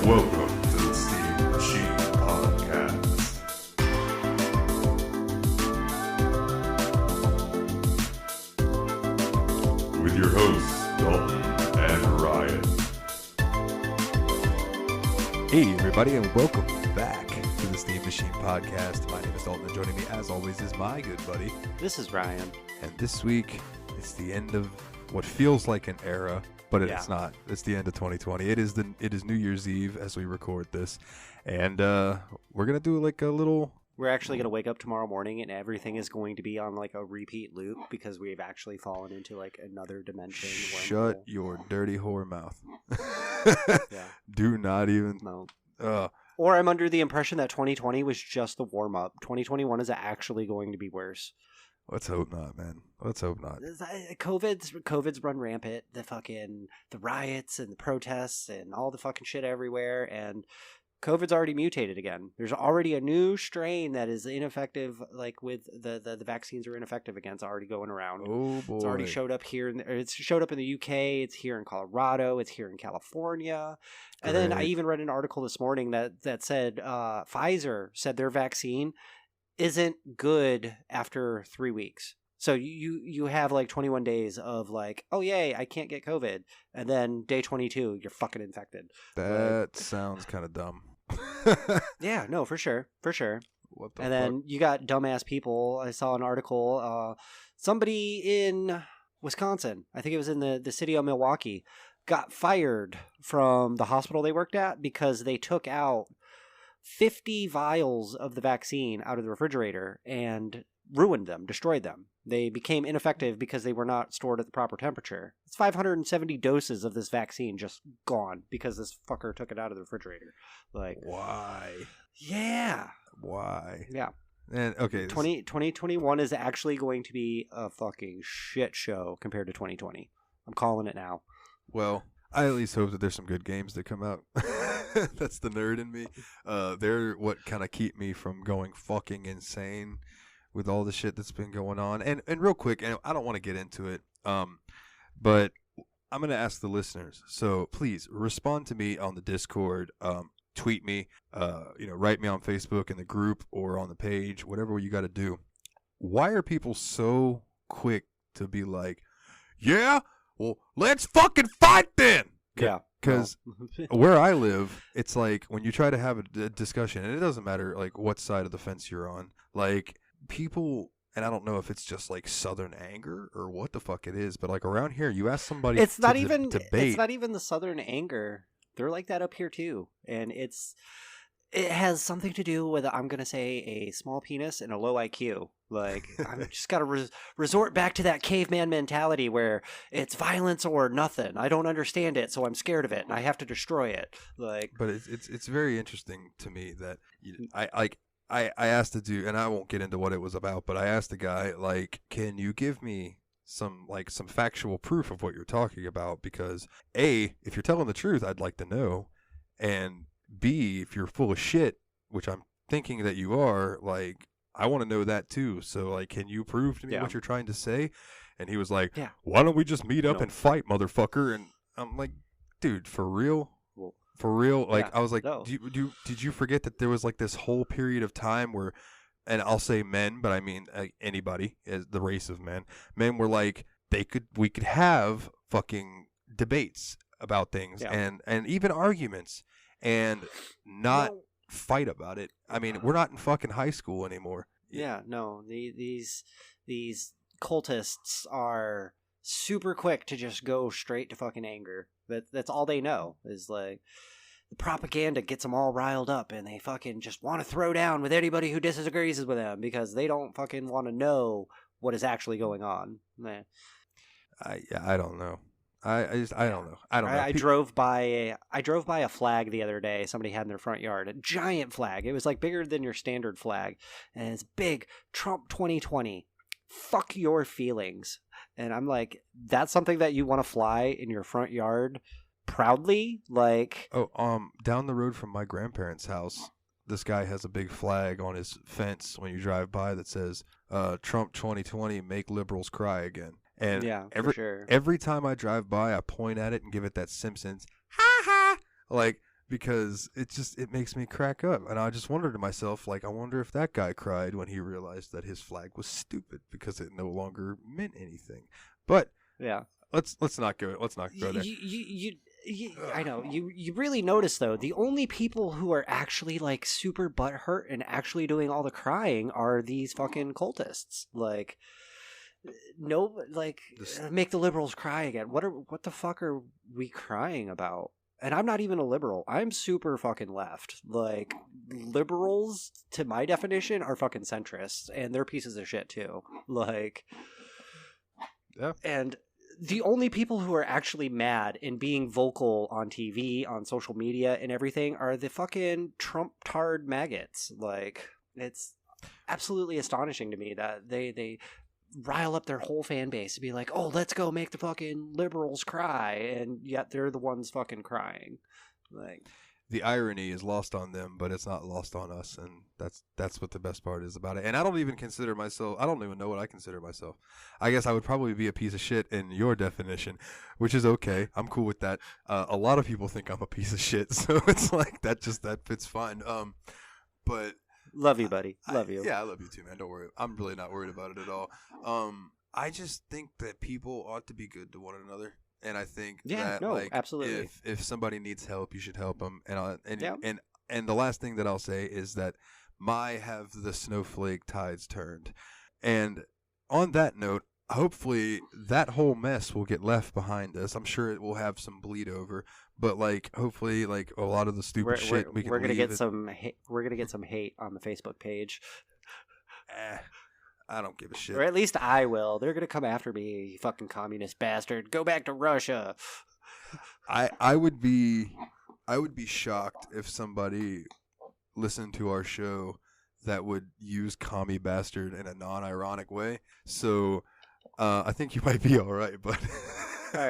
Welcome to the Steam Machine Podcast. With your hosts, Dalton and Ryan. Hey everybody, and welcome back to the Steam Machine Podcast. My name is Dalton, and joining me as always is my good buddy. This is Ryan. And this week, it's the end of what feels like an era, but it's not. It's the end of 2020. It is New Year's Eve as we record this, and we're gonna do like a little. We're actually going to wake up tomorrow morning and everything is going to be on like a repeat loop because we've actually fallen into like another dimension. Shut your dirty whore mouth. Yeah. Do not even. No. Or I'm under the impression that 2020 was just the warm up. 2021 is actually going to be worse. Let's hope not, man. Let's hope not. COVID's run rampant. The riots and the protests and all the fucking shit everywhere, and COVID's already mutated again. There's already a new strain that is ineffective, like with the vaccines are ineffective against, already going around. Oh boy. It's already showed up here. It's showed up in the UK. It's here in Colorado. It's here in California. And then I even read an article this morning that said Pfizer said their vaccine isn't good after 3 weeks. So you have like 21 days of like, oh yay, I can't get COVID, and then day 22 you're fucking infected. That sounds kind of dumb. Yeah, no, for sure. What the And fuck? then you got dumbass people. I saw an article. Somebody in Wisconsin, I think it was in the city of Milwaukee, got fired from the hospital they worked at because they took out 50 vials of the vaccine out of the refrigerator and ruined them, destroyed them. They became ineffective because they were not stored at the proper temperature. It's 570 doses of this vaccine just gone because this fucker took it out of the refrigerator. Like, why? Yeah. Why? Yeah. And okay, 2021 is actually going to be a fucking shit show compared to 2020. I'm calling it now. well, I at least hope that there's some good games that come out. That's the nerd in me. They're what kind of keep me from going fucking insane with all the shit that's been going on. And real quick, and I don't want to get into it, but I'm going to ask the listeners. So please respond to me on the Discord, tweet me, write me on Facebook in the group or on the page, whatever you got to do. Why are people so quick to be like, yeah, well, let's fucking fight then? Yeah. Because where I live, it's like when you try to have a discussion, and it doesn't matter like what side of the fence you're on, like people, and I don't know if it's just like Southern anger or what the fuck it is, but like around here, you ask somebody It's not to even debate. It's not even the Southern anger. They're like that up here too, and it has something to do with, I'm gonna say, a small penis and a low IQ. Like, I've just got to resort back to that caveman mentality where it's violence or nothing. I don't understand it, so I'm scared of it, and I have to destroy it. Like, But it's very interesting to me that I asked the dude, and I won't get into what it was about, but I asked the guy, like, can you give me some factual proof of what you're talking about? Because A, if you're telling the truth, I'd like to know, and B, if you're full of shit, which I'm thinking that you are, like, I want to know that too. So, like, can you prove to me what you're trying to say? And he was like, why don't we just meet up and fight, motherfucker? And I'm like, dude, for real? For real? Like, I was like, did you forget that there was like this whole period of time where, and I'll say men, but I mean anybody, as the race of men were like, we could have fucking debates about things and even arguments and not fight about it. I mean, we're not in fucking high school anymore. Yeah, no. These cultists are super quick to just go straight to fucking anger. That's all they know is like the propaganda gets them all riled up, and they fucking just want to throw down with anybody who disagrees with them because they don't fucking want to know what is actually going on. Man. I don't know. I don't know. I don't know. I drove by a flag the other day somebody had in their front yard, a giant flag. It was like bigger than your standard flag, and it's big, Trump 2020. Fuck your feelings. And I'm like, that's something that you want to fly in your front yard proudly? Like, down the road from my grandparents' house, this guy has a big flag on his fence when you drive by that says Trump 2020, make liberals cry again. And every time I drive by, I point at it and give it that Simpsons ha ha. Like, because it makes me crack up, and I just wondered to myself, like, I wonder if that guy cried when he realized that his flag was stupid because it no longer meant anything. But Yeah. let's not go there. I know you really notice though, the only people who are actually like super butthurt and actually doing all the crying are these fucking cultists. Like, no, like, make the liberals cry again. What the fuck are we crying about? And I'm not even a liberal. I'm super fucking left. Like, liberals, to my definition, are fucking centrists, and they're pieces of shit too. Like, Yeah. And the only people who are actually mad and being vocal on TV, on social media, and everything are the fucking Trump-tard maggots. Like, it's absolutely astonishing to me that they rile up their whole fan base to be like, oh, let's go make the fucking liberals cry, and yet they're the ones fucking crying. Like, the irony is lost on them, but it's not lost on us, and that's what the best part is about it. And I don't even know what I consider myself. I guess I would probably be a piece of shit in your definition, which is okay. I'm cool with that. A lot of people think I'm a piece of shit, so it's like that fits fine. But love you, buddy. Love you. Yeah, I love you too, man. Don't worry. I'm really not worried about it at all. I just think that people ought to be good to one another. And I think that, like, absolutely. if somebody needs help, you should help them. And the last thing that I'll say is that have the snowflake tides turned. And on that note, hopefully that whole mess will get left behind us. I'm sure it will have some bleed over, but like hopefully, like a lot of the stupid shit we're gonna get some hate on the Facebook page. I don't give a shit. Or at least I will. They're going to come after me, you fucking communist bastard. Go back to Russia. I would be shocked if somebody listened to our show that would use commie bastard in a non-ironic way. So I think you might be all right, but all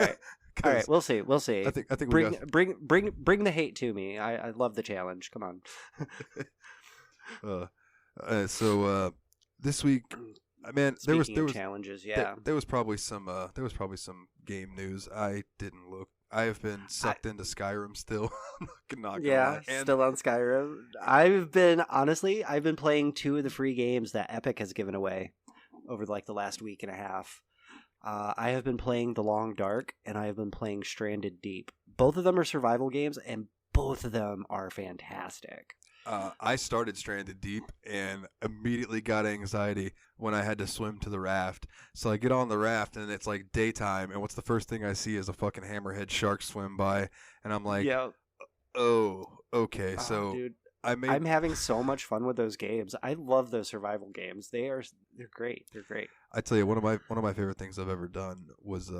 right, we'll see. I think bring the hate to me. I love the challenge. Come on. So this week, man, there was challenges. Yeah, there was probably some game news. I didn't look. I have been sucked into Skyrim still. I'm not gonna lie. Still on Skyrim. I've been playing 2 of the free games that Epic has given away over like the last week and a half. I have been playing The Long Dark, and I have been playing Stranded Deep. Both of them are survival games, and both of them are fantastic. I started Stranded Deep and immediately got anxiety when I had to swim to the raft. So I get on the raft and it's like daytime, and what's the first thing I see is a fucking hammerhead shark swim by, and I'm like, oh, okay. So dude, I'm having so much fun with those games. I love those survival games. They're great. They're great. I tell you, one of my favorite things I've ever done was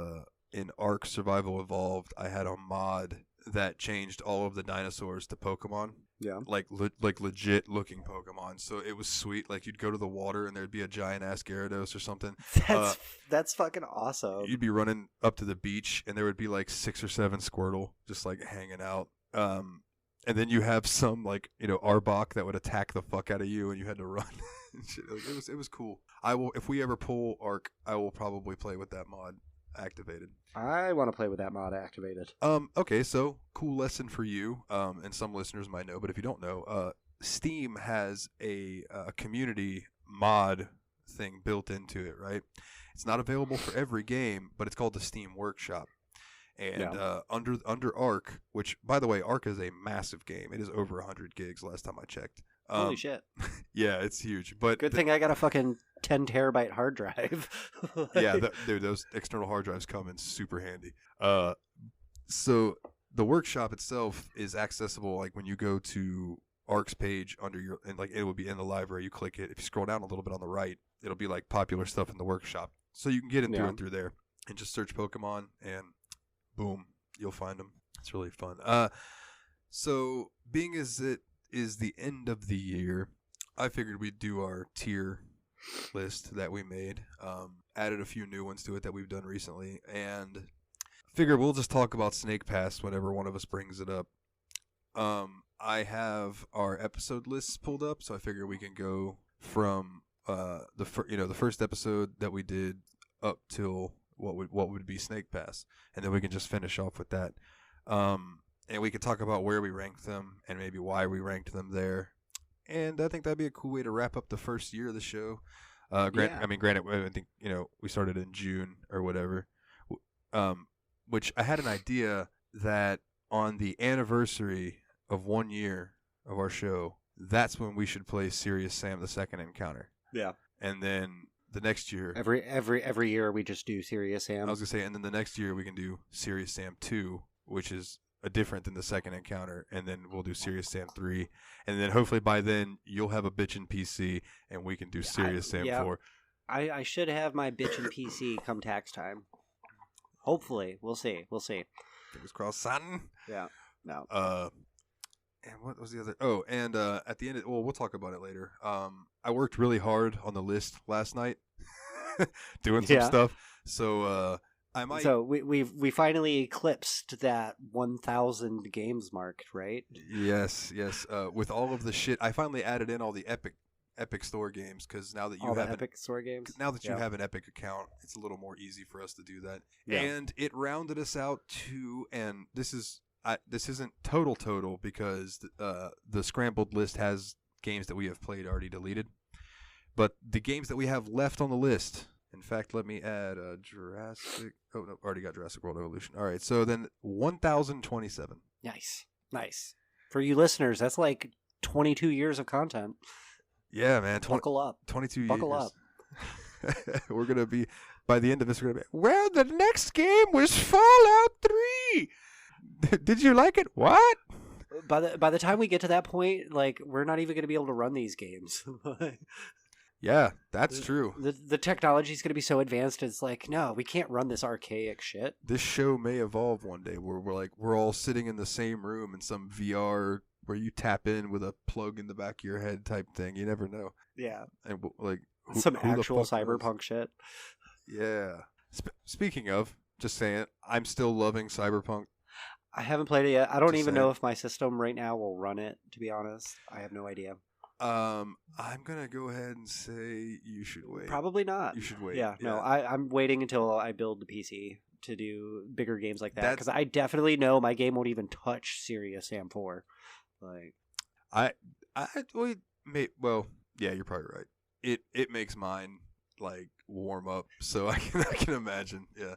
in Ark Survival Evolved. I had a mod that changed all of the dinosaurs to Pokemon. Yeah. Like legit looking Pokemon. So it was sweet. Like, you'd go to the water and there'd be a giant ass Gyarados or something. That's fucking awesome. You'd be running up to the beach and there would be like 6 or 7 Squirtle just like hanging out. And then you have some like, Arbok that would attack the fuck out of you and you had to run. And shit. It was cool. If we ever pull Ark, I will probably play with that mod activated. I want to play with that mod activated. Okay, so cool lesson for you. And some listeners might know, but if you don't know, Steam has a community mod thing built into it, right? It's not available for every game, but it's called the Steam Workshop. And under Ark, which, by the way, Ark is a massive game. It is over 100 gigs last time I checked. Holy shit. Yeah, it's huge. But good thing I got a fucking 10 terabyte hard drive. Yeah, dude, those external hard drives come in super handy. So the workshop itself is accessible like when you go to Ark's page it will be in the library. You click it. If you scroll down a little bit on the right, it'll be like popular stuff in the workshop. So you can get into it through there and just search Pokemon and boom, you'll find them. It's really fun. So being as it is the end of the year, I figured we'd do our tier list that we made. Added a few new ones to it that we've done recently, and figured we'll just talk about Snake Pass whenever one of us brings it up. I have our episode lists pulled up, so I figure we can go from the first episode that we did up till what would be Snake Pass, and then we can just finish off with that. and we could talk about where we ranked them and maybe why we ranked them there. And I think that'd be a cool way to wrap up the first year of the show. Granted, I think we started in June or whatever. Which I had an idea that on the anniversary of 1 year of our show, that's when we should play Serious Sam: The Second Encounter. Yeah. And then the next year, every year we just do Serious Sam. I was gonna say, and then the next year we can do Serious Sam 2, which is different than the Second Encounter, and then we'll do Serious Sam 3, and then hopefully by then you'll have a bitchin' PC and we can do Serious Sam 4. I should have my bitchin' PC come tax time. Hopefully, we'll see. Fingers crossed, son. Yeah. No. And what was the other? Oh, and at the end, we'll talk about it later. I worked really hard on the list last night, doing some stuff. So I might. So we finally eclipsed that 1,000 games mark, right? Yes. With all of the shit, I finally added in all the Epic Store games because now that you have Epic Store games, now that you have an Epic account, it's a little more easy for us to do that. Yeah. And it rounded us out to, and this isn't total because the scrambled list has games that we have played already deleted, but the games that we have left on the list. In fact, let me add Jurassic. Oh no, already got Jurassic World Evolution. All right, so then 1,027. Nice. For you listeners, that's like 22 years of content. Yeah, man. Buckle up. 22 Buckle years. up. We're going to be, by the end of this, we're going to be, well, the next game was Fallout 3. Did you like it? What? By the time we get to that point, like, we're not even going to be able to run these games. Yeah, that's true. The technology is going to be so advanced, it's like, no, we can't run this archaic shit. This show may evolve one day where we're all sitting in the same room in some VR where you tap in with a plug in the back of your head type thing. You never know. Yeah. And like some who the actual fuck knows? cyberpunk shit. Yeah. Speaking of, just saying, I'm still loving Cyberpunk. I haven't played it yet. I don't Just even saying. know if my system right now will run it, to be honest. I have no idea. I'm gonna go ahead and say you should wait. Probably not. You should wait. Yeah, no, I'm waiting until I build the PC to do bigger games like that, because I definitely know my game won't even touch Serious Sam 4. Like, yeah, you're probably right. It makes mine like warm up, so I can imagine. Yeah.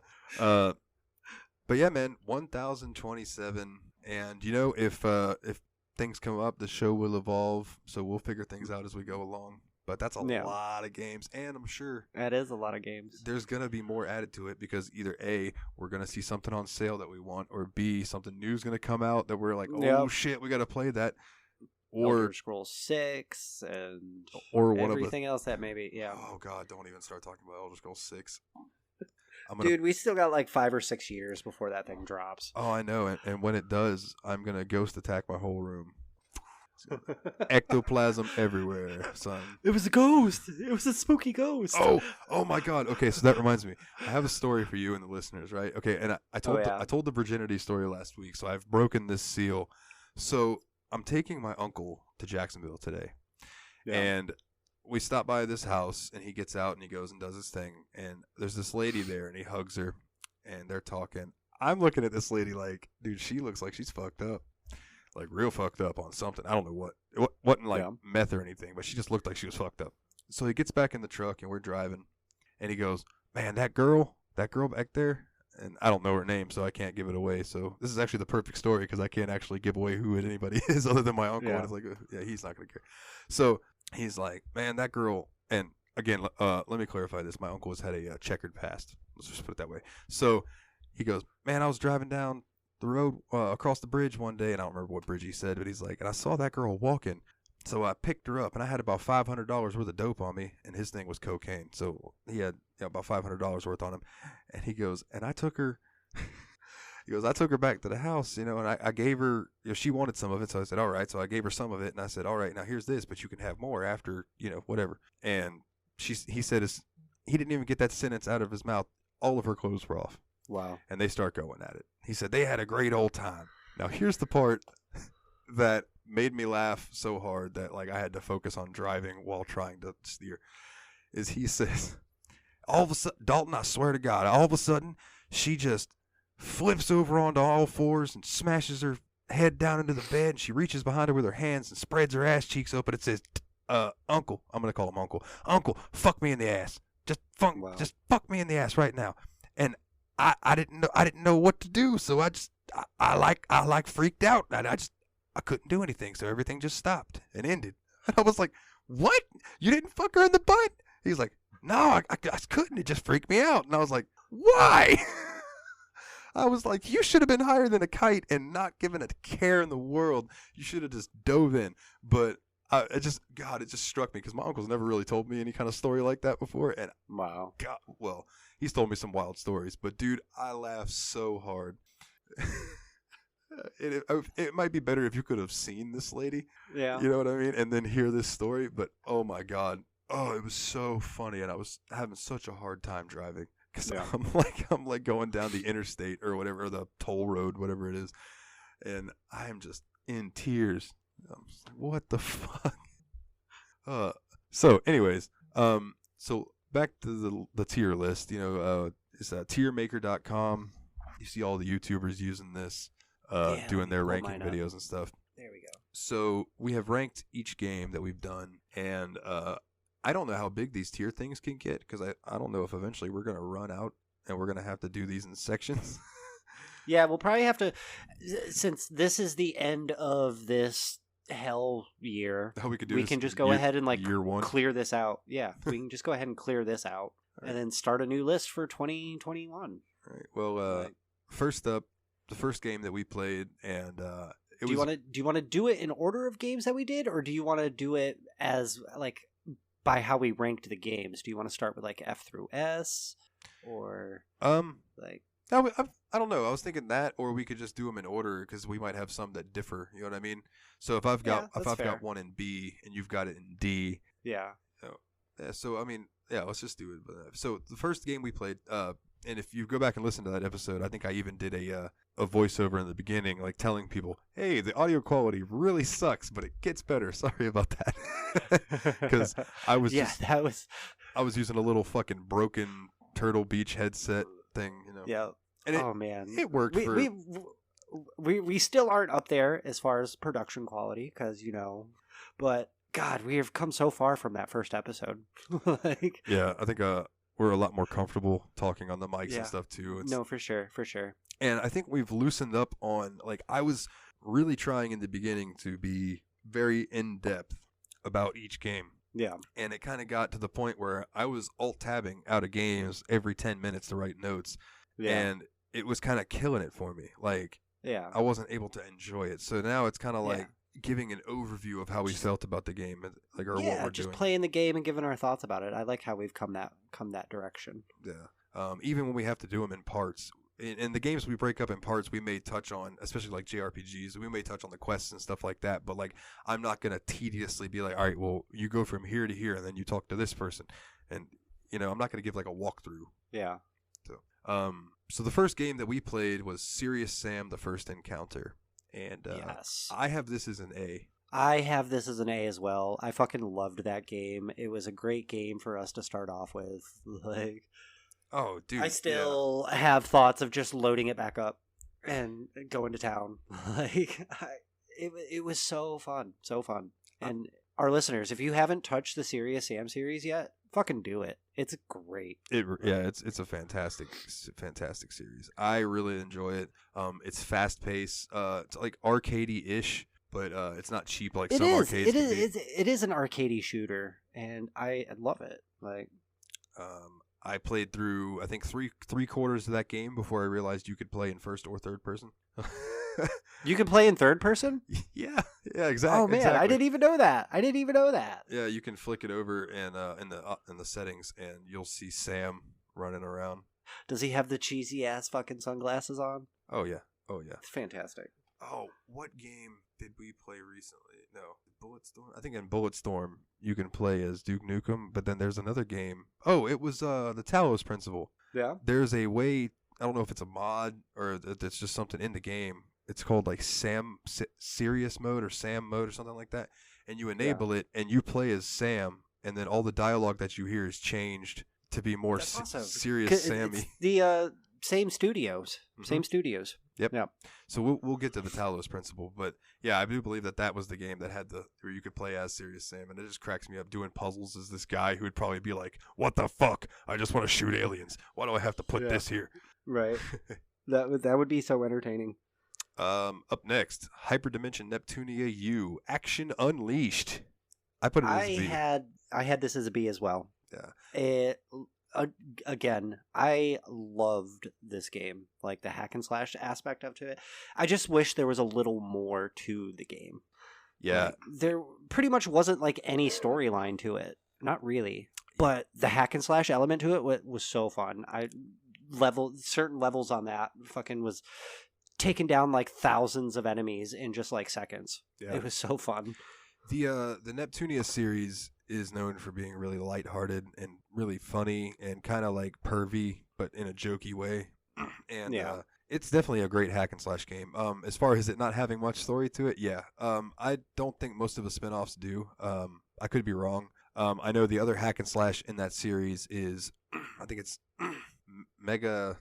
But yeah, man, 1,027, and if things come up, the show will evolve, so we'll figure things out as we go along. But that's a lot of games, and I'm sure that is a lot of games. There's gonna be more added to it because either A, we're gonna see something on sale that we want, or B, something new is gonna come out that we're like, oh shit, we gotta play that. Or Elder Scrolls 6 and or one everything else that maybe Oh god, don't even start talking about Elder Scrolls 6. Dude, we still got like 5 or 6 years before that thing drops. Oh, I know, and when it does, I'm gonna ghost attack my whole room. Ectoplasm everywhere, son. It was a ghost. It was a spooky ghost. Oh my god. Okay, so that reminds me. I have a story for you and the listeners, right? Okay, and I told the virginity story last week, so I've broken this seal. So I'm taking my uncle to Jacksonville today, and we stop by this house, and he gets out and he goes and does his thing, and there's this lady there, and he hugs her, and they're talking. I'm looking at this lady like, dude, she looks like she's fucked up. Like real fucked up on something. I don't know what. It wasn't like meth or anything, but she just looked like she was fucked up. So he gets back in the truck and we're driving, and he goes, "Man, that girl back there," and I don't know her name, so I can't give it away. So this is actually the perfect story because I can't actually give away who anybody is other than my uncle. Yeah. And it's like, he's not gonna care. So he's like, "Man, that girl." And again, let me clarify this: my uncle has had a checkered past. Let's just put it that way. So he goes, "Man, I was driving down the road across the bridge one day," and I don't remember what bridge he said, but he's like, "and I saw that girl walking, so I picked her up, and I had about $500 worth of dope on me, and his thing was cocaine, so he had about $500 worth on him." And he goes, "And I took her." He goes, "I took her back to the house, and I gave her, she wanted some of it, so I said, all right, so I gave her some of it, and I said, all right, now here's this, but you can have more after, whatever." And he said he didn't even get that sentence out of his mouth. All of her clothes were off. Wow. And they start going at it. He said they had a great old time. Now here's the part that made me laugh so hard that like I had to focus on driving while trying to steer. Is he says, all of a sudden, Dalton, I swear to God, all of a sudden she just flips over onto all fours and smashes her head down into the bed, and she reaches behind her with her hands and spreads her ass cheeks open. It says, Uncle, I'm gonna call him Uncle. Uncle, fuck me in the ass. Just fuck me in the ass right now. And I didn't know what to do, so I freaked out. I couldn't do anything, so everything just stopped and ended. And I was like, what? You didn't fuck her in the butt? He's like, no, I couldn't. It just freaked me out. And I was like, why? I was like, you should have been higher than a kite and not given a care in the world. You should have just dove in. But it just struck me because my uncle's never really told me any kind of story like that before. And Wow. God, well, he's told me some wild stories, but dude, I laughed so hard. It might be better if you could have seen this lady. Yeah. You know what I mean? And then hear this story. But oh my God. Oh, it was so funny. And I was having such a hard time driving. Because Yeah. I'm like going down the interstate or whatever, or the toll road, whatever it is. And I am just in tears. I'm just like, what the fuck? So anyways, so back to the tier list, it's tiermaker.com. You see all the YouTubers using this, Yeah, doing their pull ranking mine up. videos and stuff. There we go. So we have ranked each game that we've done, and I don't know how big these tier things can get because I don't know if eventually we're going to run out and we're going to have to do these in sections. Yeah, we'll probably have to, since this is the end of this hell year, How we could do we this can just go year- ahead and year one. clear this out. Yeah, we can just go ahead and clear this out All right. and then start a new list for 2021. All right. Well, Right. first up, the first game that we played, and Do you want to do it in order of games that we did, or do you want to do it as like by how we ranked the games? Do you want to start with like F through S, or like I don't know. I was thinking that, or we could just do them in order because we might have some that differ. You know what I mean? So if I've got that's fair. got one in B and you've got it in D, yeah, yeah. So I mean, yeah. Let's just do it. So the first game we played, and if you go back and listen to that episode, I think I even did a voiceover in the beginning, like telling people, "Hey, the audio quality really sucks, but it gets better." Sorry about that, because I was I was using a little fucking broken Turtle Beach headset thing, yeah. And Oh man, it worked for. We still aren't up there as far as production quality because but God, we have come so far from that first episode. Like, Yeah, I think we're a lot more comfortable talking on the mics Yeah. and stuff too. no, for sure. And I think we've loosened up on, like, I was really trying in the beginning to be very in depth about each game. Yeah, And it kind of got to the point where I was alt-tabbing out of games every 10 minutes to write notes. yeah, And it was kind of killing it for me. Like, yeah. I wasn't able to enjoy it. So now it's kind of Yeah. like giving an overview of how we felt about the game, like, or what Yeah, we're just doing. playing the game and giving our thoughts about it. I like how we've come that direction. Yeah. Even when we have to do them in parts. In the games we break up in parts, we may touch on, especially like JRPGs, we may touch on the quests and stuff like that. But like, I'm not going to tediously be like, all right, well, you go from here to here and then you talk to this person. And, I'm not going to give like a walkthrough. Yeah. So the first game that we played was Serious Sam: The First Encounter. And Yes. I have this as an A. I have this as an A as well. I fucking loved that game. It was a great game for us to start off with. Like, Oh, dude. I still have thoughts of just loading it back up and going to town. Like, it was so fun, so fun. And our listeners, if you haven't touched the Serious Sam series yet, fucking do it. It's great. It's a fantastic series. I really enjoy it. It's fast paced. It's like arcadey-ish, but it's not cheap like some arcades. It is an arcadey shooter, and I love it. Like, I played through, I think, three quarters of that game before I realized you could play in first or third person. you can play in third person. Yeah, exactly. Oh man, exactly. I didn't even know that. Yeah, you can flick it over and in the settings, and you'll see Sam running around. Does he have the cheesy ass fucking sunglasses on? Oh yeah. It's fantastic. Oh, what game did we play recently? No, Bulletstorm. I think in Bulletstorm you can play as Duke Nukem, but then there's another game. Oh, it was the Talos Principle. Yeah. There's a way. I don't know if it's a mod or it's just something in the game. It's called like Serious Mode or Sam Mode or something like that. And you enable it and you play as Sam, and then all the dialogue that you hear is changed to be more That's awesome. serious Sammy. It's same studios. Mhm. Same studios. Yep. Yeah. So we'll get to the Talos principle, but yeah, I do believe that was the game that had where you could play as Serious Sam, and it just cracks me up doing puzzles as this guy who would probably be like, "What the fuck? I just want to shoot aliens. Why do I have to put Yeah. this here?" Right. that would be so entertaining. Up next, Hyperdimension Neptunia U Action Unleashed. I put it as a B. I had this as a B as well. Yeah. Again, I loved this game, like the hack and slash aspect of it. I just wish there was a little more to the game. Yeah. Like, there pretty much wasn't like any storyline to it, not really. But the hack and slash element to it was so fun. Certain levels on that fucking was taking down like thousands of enemies in just like seconds. Yeah. It was so fun. The Neptunia series is known for being really lighthearted and really funny and kind of like pervy, but in a jokey way. And Yeah. it's definitely a great hack and slash game. As far as it not having much story to it, yeah. I don't think most of the spinoffs do. I could be wrong. I know the other hack and slash in that series is, I think it's Mega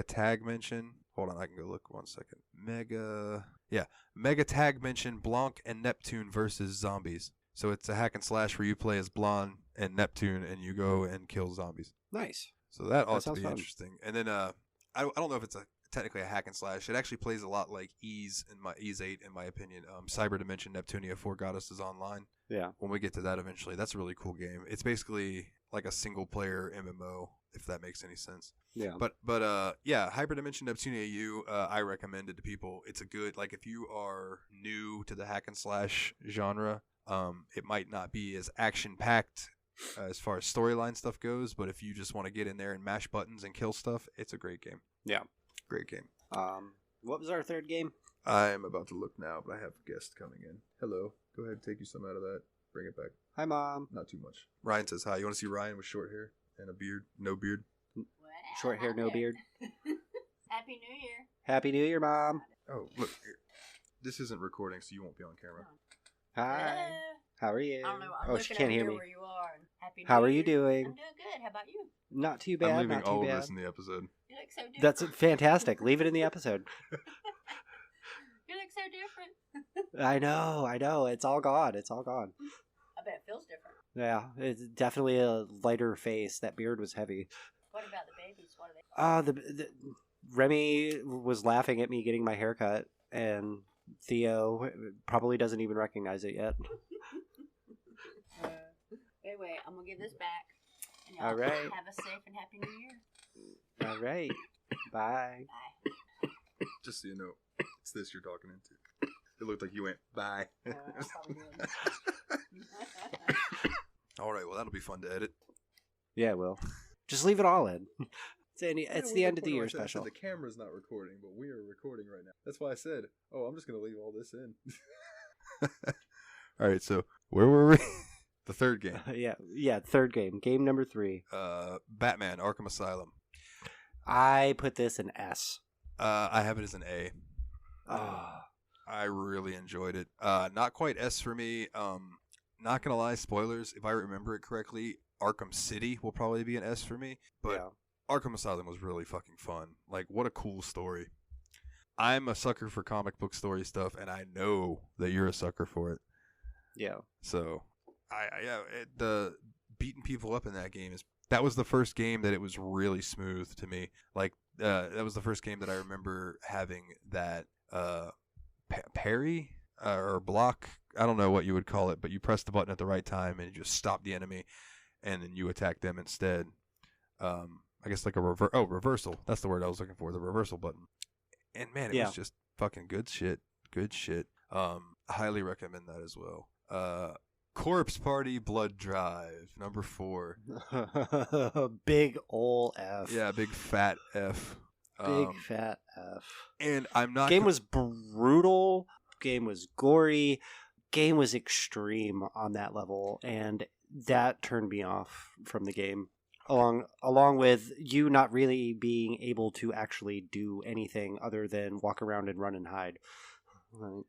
Tag Mention. Hold on, I can go look 1 second. Mega Tag Mention Blanc and Neptune versus zombies. So it's a hack and slash where you play as Blanc and Neptune and you go and kill zombies. Nice. So that ought to sounds be fun. interesting. And then I don't know if it's technically a hack and slash. It actually plays a lot like Ys 8 in my opinion. Cyber Dimension Neptunia 4 Goddesses Online. Yeah. When we get to that eventually, that's a really cool game. It's basically like a single player MMO, if that makes any sense. Yeah. But yeah, Hyperdimension Neptunia U, I recommend it to people. It's a good, like, if you are new to the hack and slash genre, it might not be as action packed as far as storyline stuff goes, but if you just want to get in there and mash buttons and kill stuff, it's a great game. Yeah. Great game. What was our third game? I'm about to look now, but I have a guest coming in. Hello. Go ahead and take you some out of that. Bring it back. Hi, Mom. Not too much. Ryan says hi. You want to see Ryan with short hair and a beard? No beard? Well, Short hair, no beard. Happy New Year. Happy New Year, Mom. Oh, look. Here. This isn't recording, so you won't be on camera. Hi. Hello. How are you? I don't know. I'm Oh, looking she can't over hear here me. where you are. And Happy New How are Year. you doing? I'm doing good. How about you? Not too bad. I'm leaving not too all bad. of this in the episode. You look so different. That's fantastic. Leave it in the episode. You look so different. I know. It's all gone. It's all gone. I bet it feels different. Yeah, it's definitely a lighter face. That beard was heavy. What about the babies? What are they? The Remy was laughing at me getting my haircut, and Theo probably doesn't even recognize it yet. Anyway, I'm gonna give this back. And y'all All right. Have a safe and happy New Year. All right. Bye. Bye. Just so you know, it's this you're talking into. It looked like you went, bye. I probably would. All right, well, that'll be fun to edit. Yeah, well, just leave it all in. It's the end of the year special. The camera's not recording, but we are recording right now. That's why I said, oh, I'm just going to leave all this in. All right, so where were we? The third game. Yeah, third game. Game number 3. Batman Arkham Asylum. I put this in S. I have it as an A. Oh. I really enjoyed it. Not quite S for me. Not gonna lie, spoilers. If I remember it correctly, Arkham City will probably be an S for me. But Yeah. Arkham Asylum was really fucking fun. Like, what a cool story. I'm a sucker for comic book story stuff, and I know that you're a sucker for it. Yeah. So, the beating people up in that game that was the first game that it was really smooth to me. Like, that was the first game that I remember having that parry or block. I don't know what you would call it, but you press the button at the right time and you just stop the enemy, and then you attack them instead. I guess like a reversal. That's the word I was looking for. The reversal button. And man, it was just fucking good shit. Good shit. Highly recommend that as well. Corpse Party Blood Drive, number 4. Big ol' F. Yeah, big fat F. Big fat F. And I'm not. Game was brutal. Game was gory. Game was extreme on that level, and that turned me off from the game. Along with you not really being able to actually do anything other than walk around and run and hide. Right.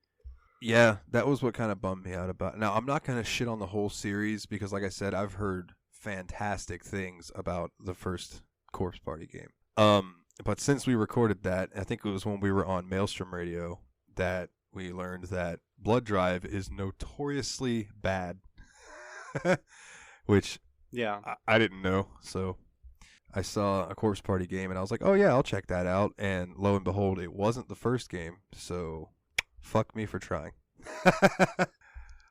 Yeah, that was what kind of bummed me out about it. Now, I'm not going to shit on the whole series because, like I said, I've heard fantastic things about the first Corpse Party game. But since we recorded that, I think it was when we were on Maelstrom Radio that we learned that Blood Drive is notoriously bad, which Yeah. I didn't know. So I saw a Corpse Party game, and I was like, oh, yeah, I'll check that out. And lo and behold, it wasn't the first game. So fuck me for trying.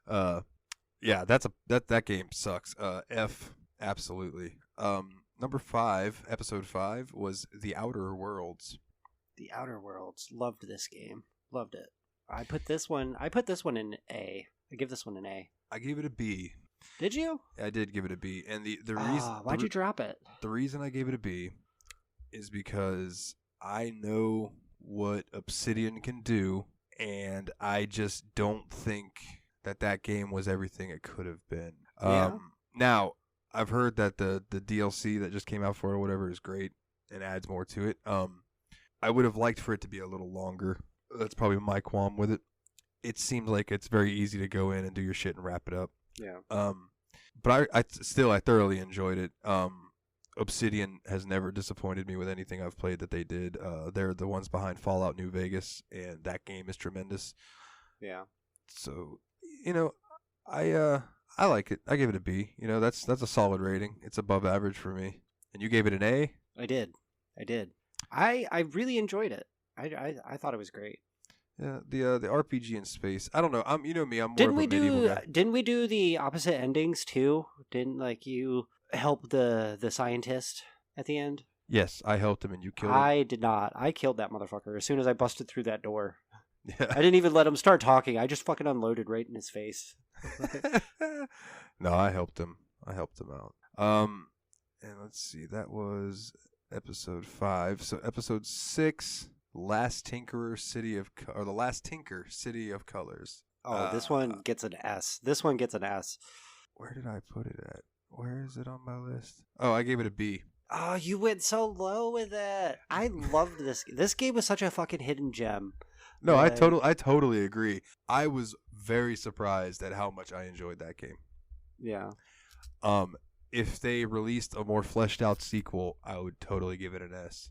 Yeah, that game sucks. F, absolutely. Number 5, episode 5 was The Outer Worlds. The Outer Worlds. Loved this game. Loved it. I put this one in A. I give this one an A. I gave it a B. Did you? I did give it a B, and the reason Why'd you drop it? the reason I gave it a B is because I know what Obsidian can do, and I just don't think that game was everything it could have been. Yeah. Now, I've heard that the DLC that just came out for it or whatever is great and adds more to it. I would have liked for it to be a little longer. That's probably my qualm with it. It seems like it's very easy to go in and do your shit and wrap it up. Yeah. But I thoroughly enjoyed it. Obsidian has never disappointed me with anything I've played that they did. They're the ones behind Fallout New Vegas, and that game is tremendous. Yeah. So, I like it. I gave it a B. That's a solid rating. It's above average for me. And you gave it an A? I did. I really enjoyed it. I thought it was great. Yeah, the RPG in space. I don't know. You know me. I'm more Didn't of a we medieval guy. Didn't we do the opposite endings too? Didn't you help the scientist at the end? Yes, I helped him and you killed him. I did not. I killed that motherfucker as soon as I busted through that door. Yeah. I didn't even let him start talking. I just fucking unloaded right in his face. No, I helped him. I helped him out. And let's see. That was episode 5. So episode 6, The Last Tinker City of Colors. Oh, this one gets an S. Where did I put it at? Where is it on my list? Oh, I gave it a B. Oh, you went so low with it. I loved this. This game was such a fucking hidden gem. No, Yeah. I totally agree. I was very surprised at how much I enjoyed that game. Yeah. If they released a more fleshed out sequel, I would totally give it an S.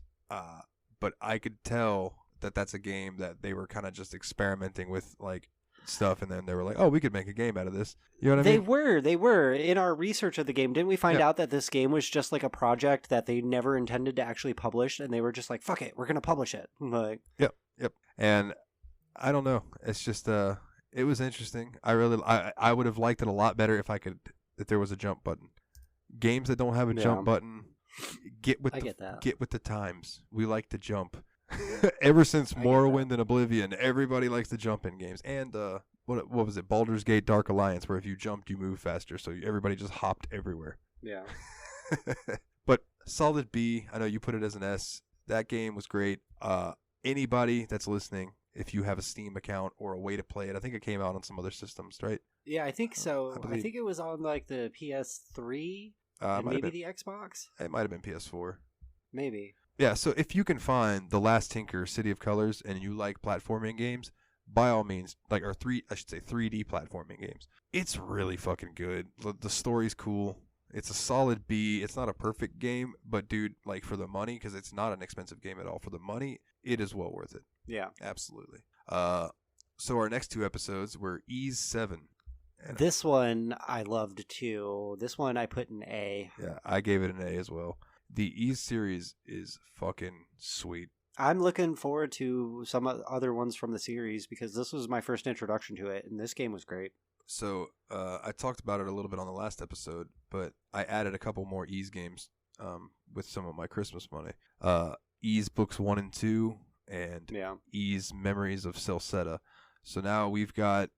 But I could tell that that's a game that they were kind of just experimenting with like stuff, and then they were like, "Oh, we could make a game out of this." You know what I mean? They were in our research of the game. Didn't we find Yeah. out that this game was just like a project that they never intended to actually publish, and they were just like, "Fuck it, we're gonna publish it." Like, Yep. And I don't know. It's just it was interesting. I would have liked it a lot better if there was a jump button. Games that don't have a Yeah. jump button, get with that. the times. We like to jump. Ever since I get Morrowind and Oblivion, everybody likes to jump in games. And what was it? Baldur's Gate Dark Alliance, where if you jumped, you move faster. So everybody just hopped everywhere. Yeah. But solid B. I know you put it as an S. That game was great. Anybody that's listening, if you have a Steam account or a way to play it, I think it came out on some other systems, right? Yeah, I think so. I I, believe- think it was on like the PS3 and Might have maybe been, the Xbox. it might have been PS4. Maybe. Yeah, so if you can find The Last Tinker, City of Colors, and you like platforming games, by all means, I should say 3D platforming games. It's really fucking good. The story's cool. It's a solid B. It's not a perfect game, but dude, like for the money, because it's not an expensive game at all. For the money, it is well worth it. Yeah. Absolutely. So our next 2 episodes were Ease 7. And This one I loved too. This one I put in A. yeah, I gave it an A as well. The Ease series is fucking sweet. I'm looking forward to some other ones from the series because this was my first introduction to it, and this game was great. So I talked about it a little bit on the last episode, but I added a couple more Ease games with some of my Christmas money. Ease Books 1 and 2 and Yeah. Ease Memories of Celceta. So now we've got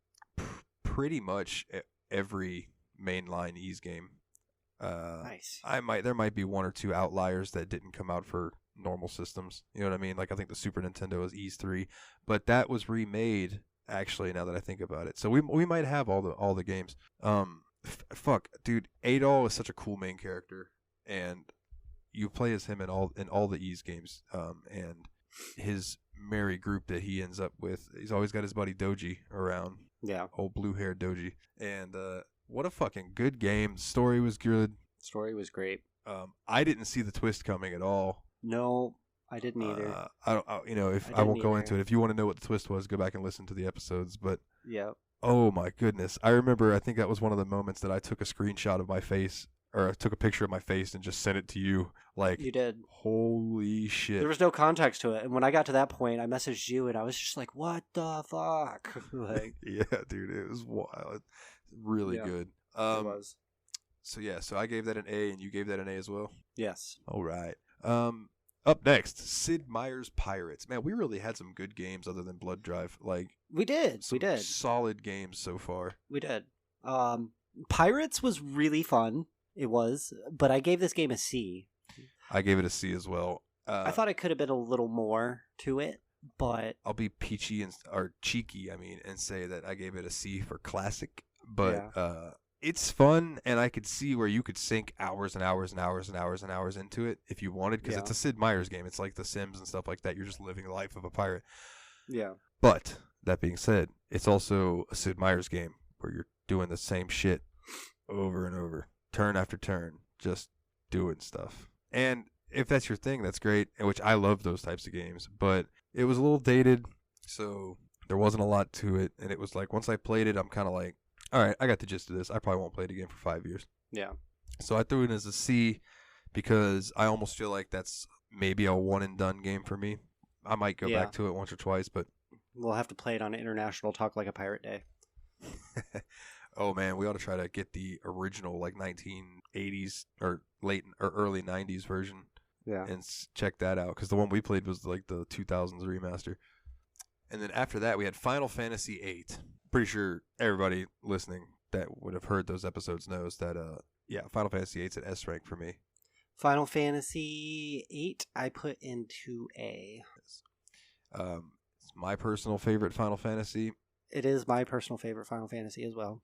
pretty much every mainline Ease game. Nice. There might be 1 or 2 outliers that didn't come out for normal systems. You know what I mean? Like I think the Super Nintendo is Ease 3, but that was remade actually now that I think about it. So we might have all the games. Fuck, dude, Adol is such a cool main character, and you play as him in all the Ease games. And his merry group that he ends up with, he's always got his buddy Doji around. Yeah. Old blue-haired Doji. And what a fucking good game. The story was good. Story was great. I didn't see the twist coming at all. No, I didn't either. I don't, if I I won't didn't go either. into it. If you want to know what the twist was, go back and listen to the episodes. But Yep. oh my goodness, I remember. I think that was one of the moments that I took a screenshot of my face, or I took a picture of my face and just sent it to you. Like, You did. holy shit! There was no context to it, and when I got to that point, I messaged you, and I was just like, "What the fuck?" Like, Yeah, dude, it was wild. Really Yeah, good. it was. So yeah, so I gave that an A, and you gave that an A as well. Yes. All right. Up next, Sid Meier's Pirates. Man, we really had some good games other than Blood Drive. Like, We did. some We did. solid games so far. We did. Pirates was really fun. It was, but I gave this game a C. I gave it a C as well. I thought it could have been a little more to it, but I'll be peachy or cheeky, and say that I gave it a C for classic. But it's fun, and I could see where you could sink hours and hours and hours and hours and hours into it if you wanted, because it's a Sid Meier's game. It's like The Sims and stuff like that. You're just living the life of a pirate. yeah, But that being said, it's also a Sid Meier's game where you're doing the same shit over and over, turn after turn, just doing stuff. And if that's your thing, that's great, and which I love those types of games. But it was a little dated, so there wasn't a lot to it. And it was like, once I played it, I'm kind of like, all right, I got the gist of this. I probably won't play it again for 5 years. yeah. So I threw it as a C because I almost feel like that's maybe a one and done game for me. I might go back to it once or twice, but We'll have to play it on International Talk Like a Pirate Day. oh man, we ought to try to get the original like 1980s or early 90s version Yeah. and check that out, because the one we played was like the 2000s remaster. And then after that, we had Final Fantasy VIII. Pretty sure everybody listening that would have heard those episodes knows that Final Fantasy VIII's at S rank for me. Final Fantasy VIII, I put into A. It's my personal favorite Final Fantasy. It is my personal favorite Final Fantasy as well.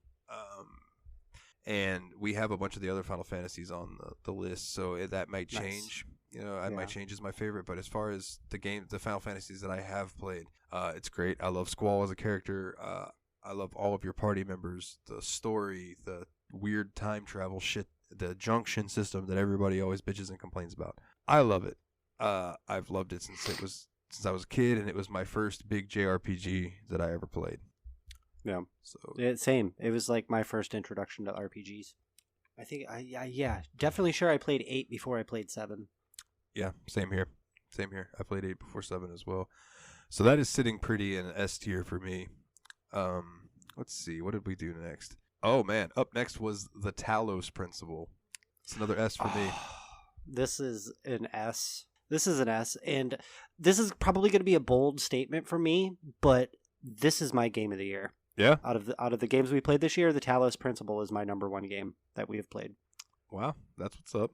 And we have a bunch of the other Final Fantasies on the list, so that might Nice. change. I might change as my favorite, but as far as the Final Fantasies that I have played, it's great. I love Squall as a character. I love all of your party members, the story, the weird time travel shit, the junction system that everybody always bitches and complains about. I love it. I've loved it since I was a kid, and it was my first big JRPG that I ever played. Yeah. So Same. It was like my first introduction to RPGs. I think definitely sure I played 8 before I played 7. yeah, same here. I played 8 before 7 as well. So that is sitting pretty in S tier for me. Let's see, what did we do next? Oh man, up next was the Talos Principle. It's another S for me. This is an S. And this is probably going to be a bold statement for me, but this is my game of the year. Yeah. Out of the games we played this year, the Talos Principle is my number one game that we have played. Wow, that's what's up.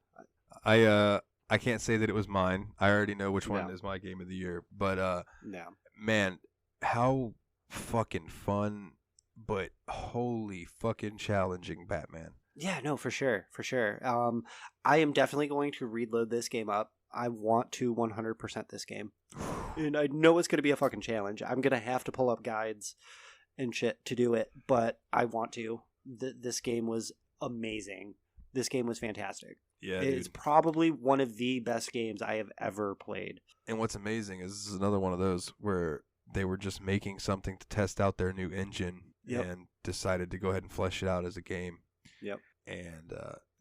I can't say that it was mine. I already know which one No. is my game of the year. But No. man, how fucking fun, but holy fucking challenging Batman. Yeah, no, for sure. I am definitely going to reload this game up. I want to 100% this game. And I know it's going to be a fucking challenge. I'm going to have to pull up guides and shit to do it, but I want to. This game was amazing. This game was fantastic. Yeah, It's dude. probably one of the best games I have ever played. And what's amazing is this is another one of those where they were just making something to test out their new engine and decided to go ahead and flesh it out as a game. Yep. And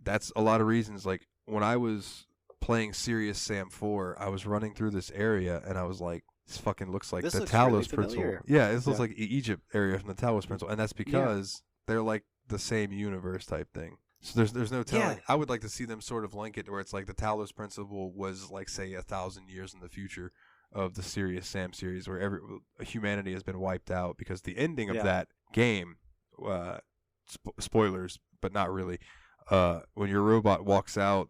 that's a lot of reasons. Like, when I was playing Serious Sam 4, I was running through this area, and I was like, this fucking looks like This the looks really Talos Principle. familiar. Yeah, this looks Yeah. like Egypt area from the Talos Principle. And that's because they're like the same universe type thing. So there's no telling. Yeah. I would like to see them sort of link it to where it's like the Talos Principle was like, say, 1,000 years in the future of the Serious Sam series, where humanity has been wiped out, because the ending of that game, spoilers, but not really, when your robot walks out,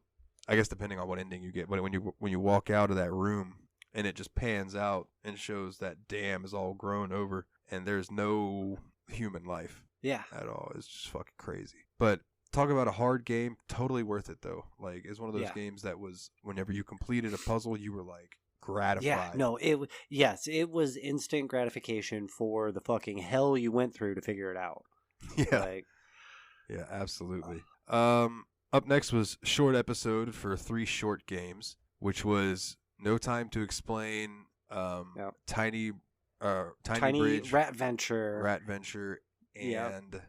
I guess depending on what ending you get, but when you walk out of that room and it just pans out and shows that dam is all grown over and there's no human life at all. It's just fucking crazy. But talk about a hard game, totally worth it though. Like, it's one of those games that was, whenever you completed a puzzle, you were like gratified. Yeah, no, it was instant gratification for the fucking hell you went through to figure it out. Yeah. Like, Yeah, absolutely. Up next was short episode for 3 short games, which was No Time to Explain, Yep. Tiny Tiny Bridge, Rat Venture. Rat Venture, Yep. and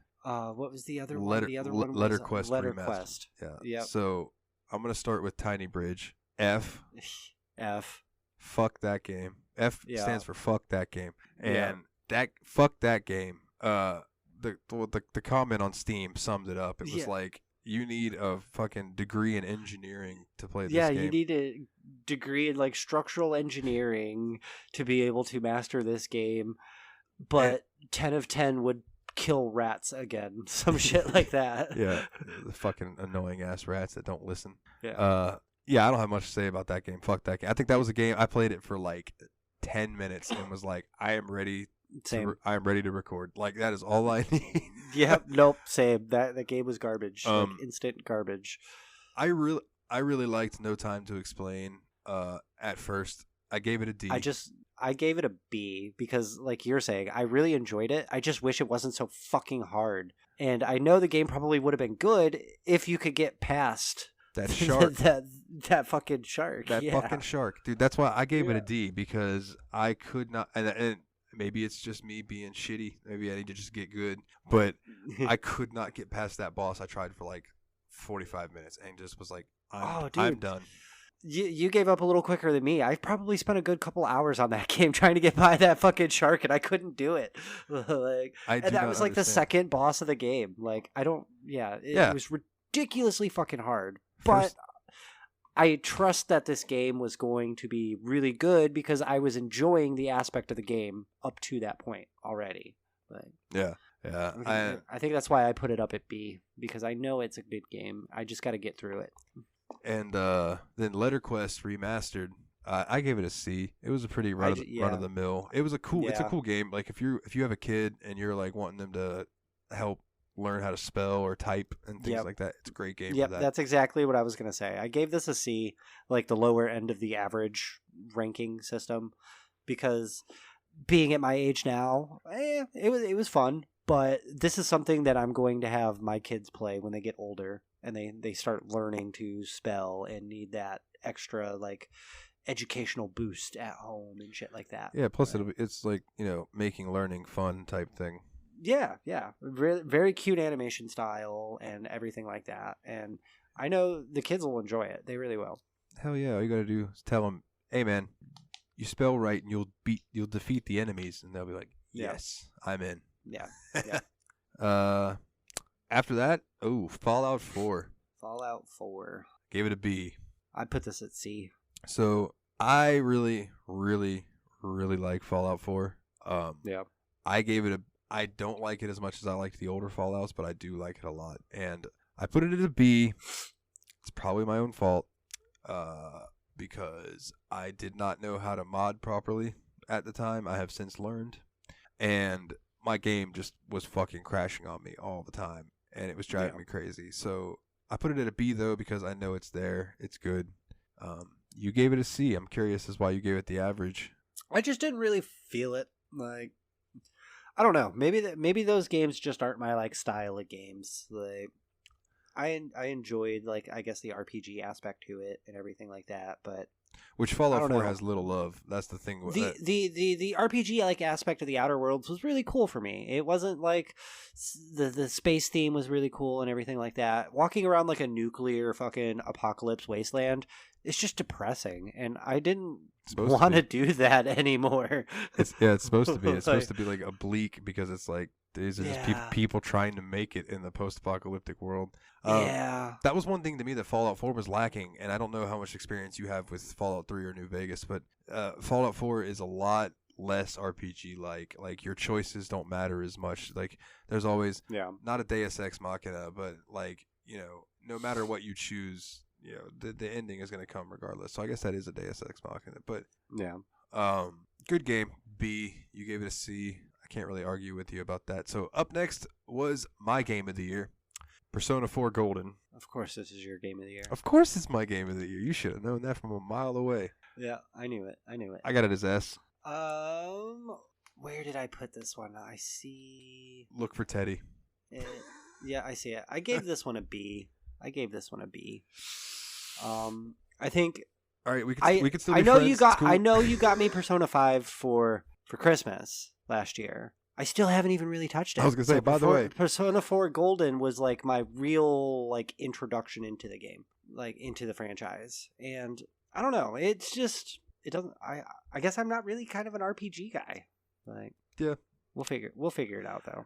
What was the other Letter- one? The other Le- one Letter was Quest Letter Remastered. Quest. yeah. Yep. So I'm gonna start with Tiny Bridge. F. F. Fuck that game. F Yeah. stands for fuck that game. Yeah. And fuck that game. The comment on Steam summed it up. It was Yeah. like, you need a fucking degree in engineering to play this Yeah, game. you need a degree in like structural engineering to be able to master this game. But 10 of 10 would kill rats again. Some shit like that. Yeah, the fucking annoying ass rats that don't listen. Yeah. Yeah, I don't have much to say about that game. Fuck that game. I think that was a game I played it for like 10 minutes and was like, I am ready. Same. I am ready to record. Like, that is all I need. Yep. Nope. Same. That game was garbage. Like instant garbage. I really liked No Time to Explain. At first, I gave it a D. I gave it a B because, like you're saying, I really enjoyed it. I just wish it wasn't so fucking hard. And I know the game probably would have been good if you could get past that shark. that fucking shark. That Yeah. fucking shark, dude. That's why I gave it Yeah. a D, because I could not. And maybe it's just me being shitty. Maybe I need to just get good. But I could not get past that boss. I tried for like 45 minutes and just was like, I'm dude. done. You gave up a little quicker than me. I probably spent a good couple hours on that game trying to get by that fucking shark, and I couldn't do it. Like, I do and that not was like the understand. second boss of the game. Like, I don't. Yeah, it was ridiculously fucking hard. But First- I trust that this game was going to be really good because I was enjoying the aspect of the game up to that point already. Like, Yeah. I think that's why I put it up at B, because I know it's a good game. I just got to get through it. And then Letter Quest Remastered, I gave it a C. It was a pretty run of the mill. It was it's a Yeah. cool game. Like, if you have a kid and you're like wanting them to help learn how to spell or type and things Yep. like that, it's a great game Yep, for that. that's exactly what I was gonna say. I gave this a C, like the lower end of the average ranking system, because being at my age now, it was fun. But this is something that I'm going to have my kids play when they get older and they start learning to spell and need that extra like educational boost at home and shit like that. Yeah, plus it's like, making learning fun type thing. Yeah. Very, very cute animation style and everything like that. And I know the kids will enjoy it. They really will. Hell yeah, all you gotta do is tell them, hey man, you spell right and you'll defeat the enemies, and they'll be like, Yeah. yes, I'm in. Yeah. After that, Fallout 4. Fallout 4. Gave it a B. I put this at C. So I really, really, really like Fallout 4. Yeah. I gave it I don't like it as much as I liked the older Fallouts, but I do like it a lot. And I put it at a B. It's probably my own fault, because I did not know how to mod properly at the time. I have since learned. And my game just was fucking crashing on me all the time, and it was driving me crazy. So I put it at a B, though, because I know it's there. It's good. You gave it a C. I'm curious as why you gave it the average. I just didn't really feel it. Like, I don't know. Maybe those games just aren't my like style of games. Like, I enjoyed like I guess the RPG aspect to it and everything like that, but Which I Fallout don't 4 know. has little of. That's the thing. the RPG like aspect of the Outer Worlds was really cool for me. It wasn't like the space theme was really cool and everything like that. Walking around like a nuclear fucking apocalypse wasteland, it's just depressing, and I didn't Supposed to want to be. do that anymore. It's supposed to be. It's Like- supposed to be like oblique, because it's like these are just Yeah. people trying to make it in the post-apocalyptic world. Yeah. That was one thing to me that Fallout 4 was lacking, and I don't know how much experience you have with Fallout 3 or New Vegas, but Fallout 4 is a lot less RPG-like. Like, your choices don't matter as much. Like, there's always Yeah. not a Deus Ex Machina, but like, no matter what you choose, the ending is going to come regardless. So I guess that is a Deus Ex Machina, but Yeah. good game. B. You gave it a C. I can't really argue with you about that. So up next was my game of the year, Persona 4 Golden. Of course, this is your game of the year. Of course, it's my game of the year. You should have known that from a mile away. Yeah, I knew it. I got it as S. Where did I put this one? I see Look for Teddy. it. Yeah, I see it. I gave this one a B. I think All right, we could still. I be know friends. you It's got cool. I know you got me Persona 5 for Christmas last year. I still haven't even really touched it. I was gonna say, by the way- Persona 4 Golden was like my real like introduction into the game, like into the franchise. And I don't know, it doesn't I guess I'm not really kind of an RPG guy. Like, Yeah. We'll figure it out though.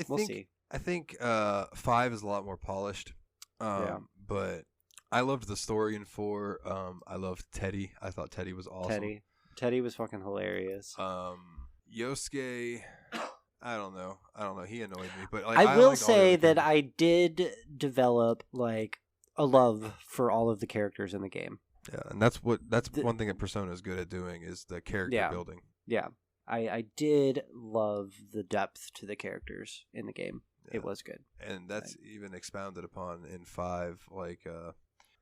We'll see. I think 5 is a lot more polished. Yeah. But I loved the story in 4. I loved Teddy. I thought Teddy was awesome. Teddy was fucking hilarious. Yosuke, I don't know. He annoyed me, but like, I will liked all the say other that characters. I did develop like a love for all of the characters in the game. Yeah, and that's one thing that Persona is good at doing is the character building. Yeah. I did love the depth to the characters in the game. Yeah. It was good. And that's even expounded upon in 5. Like,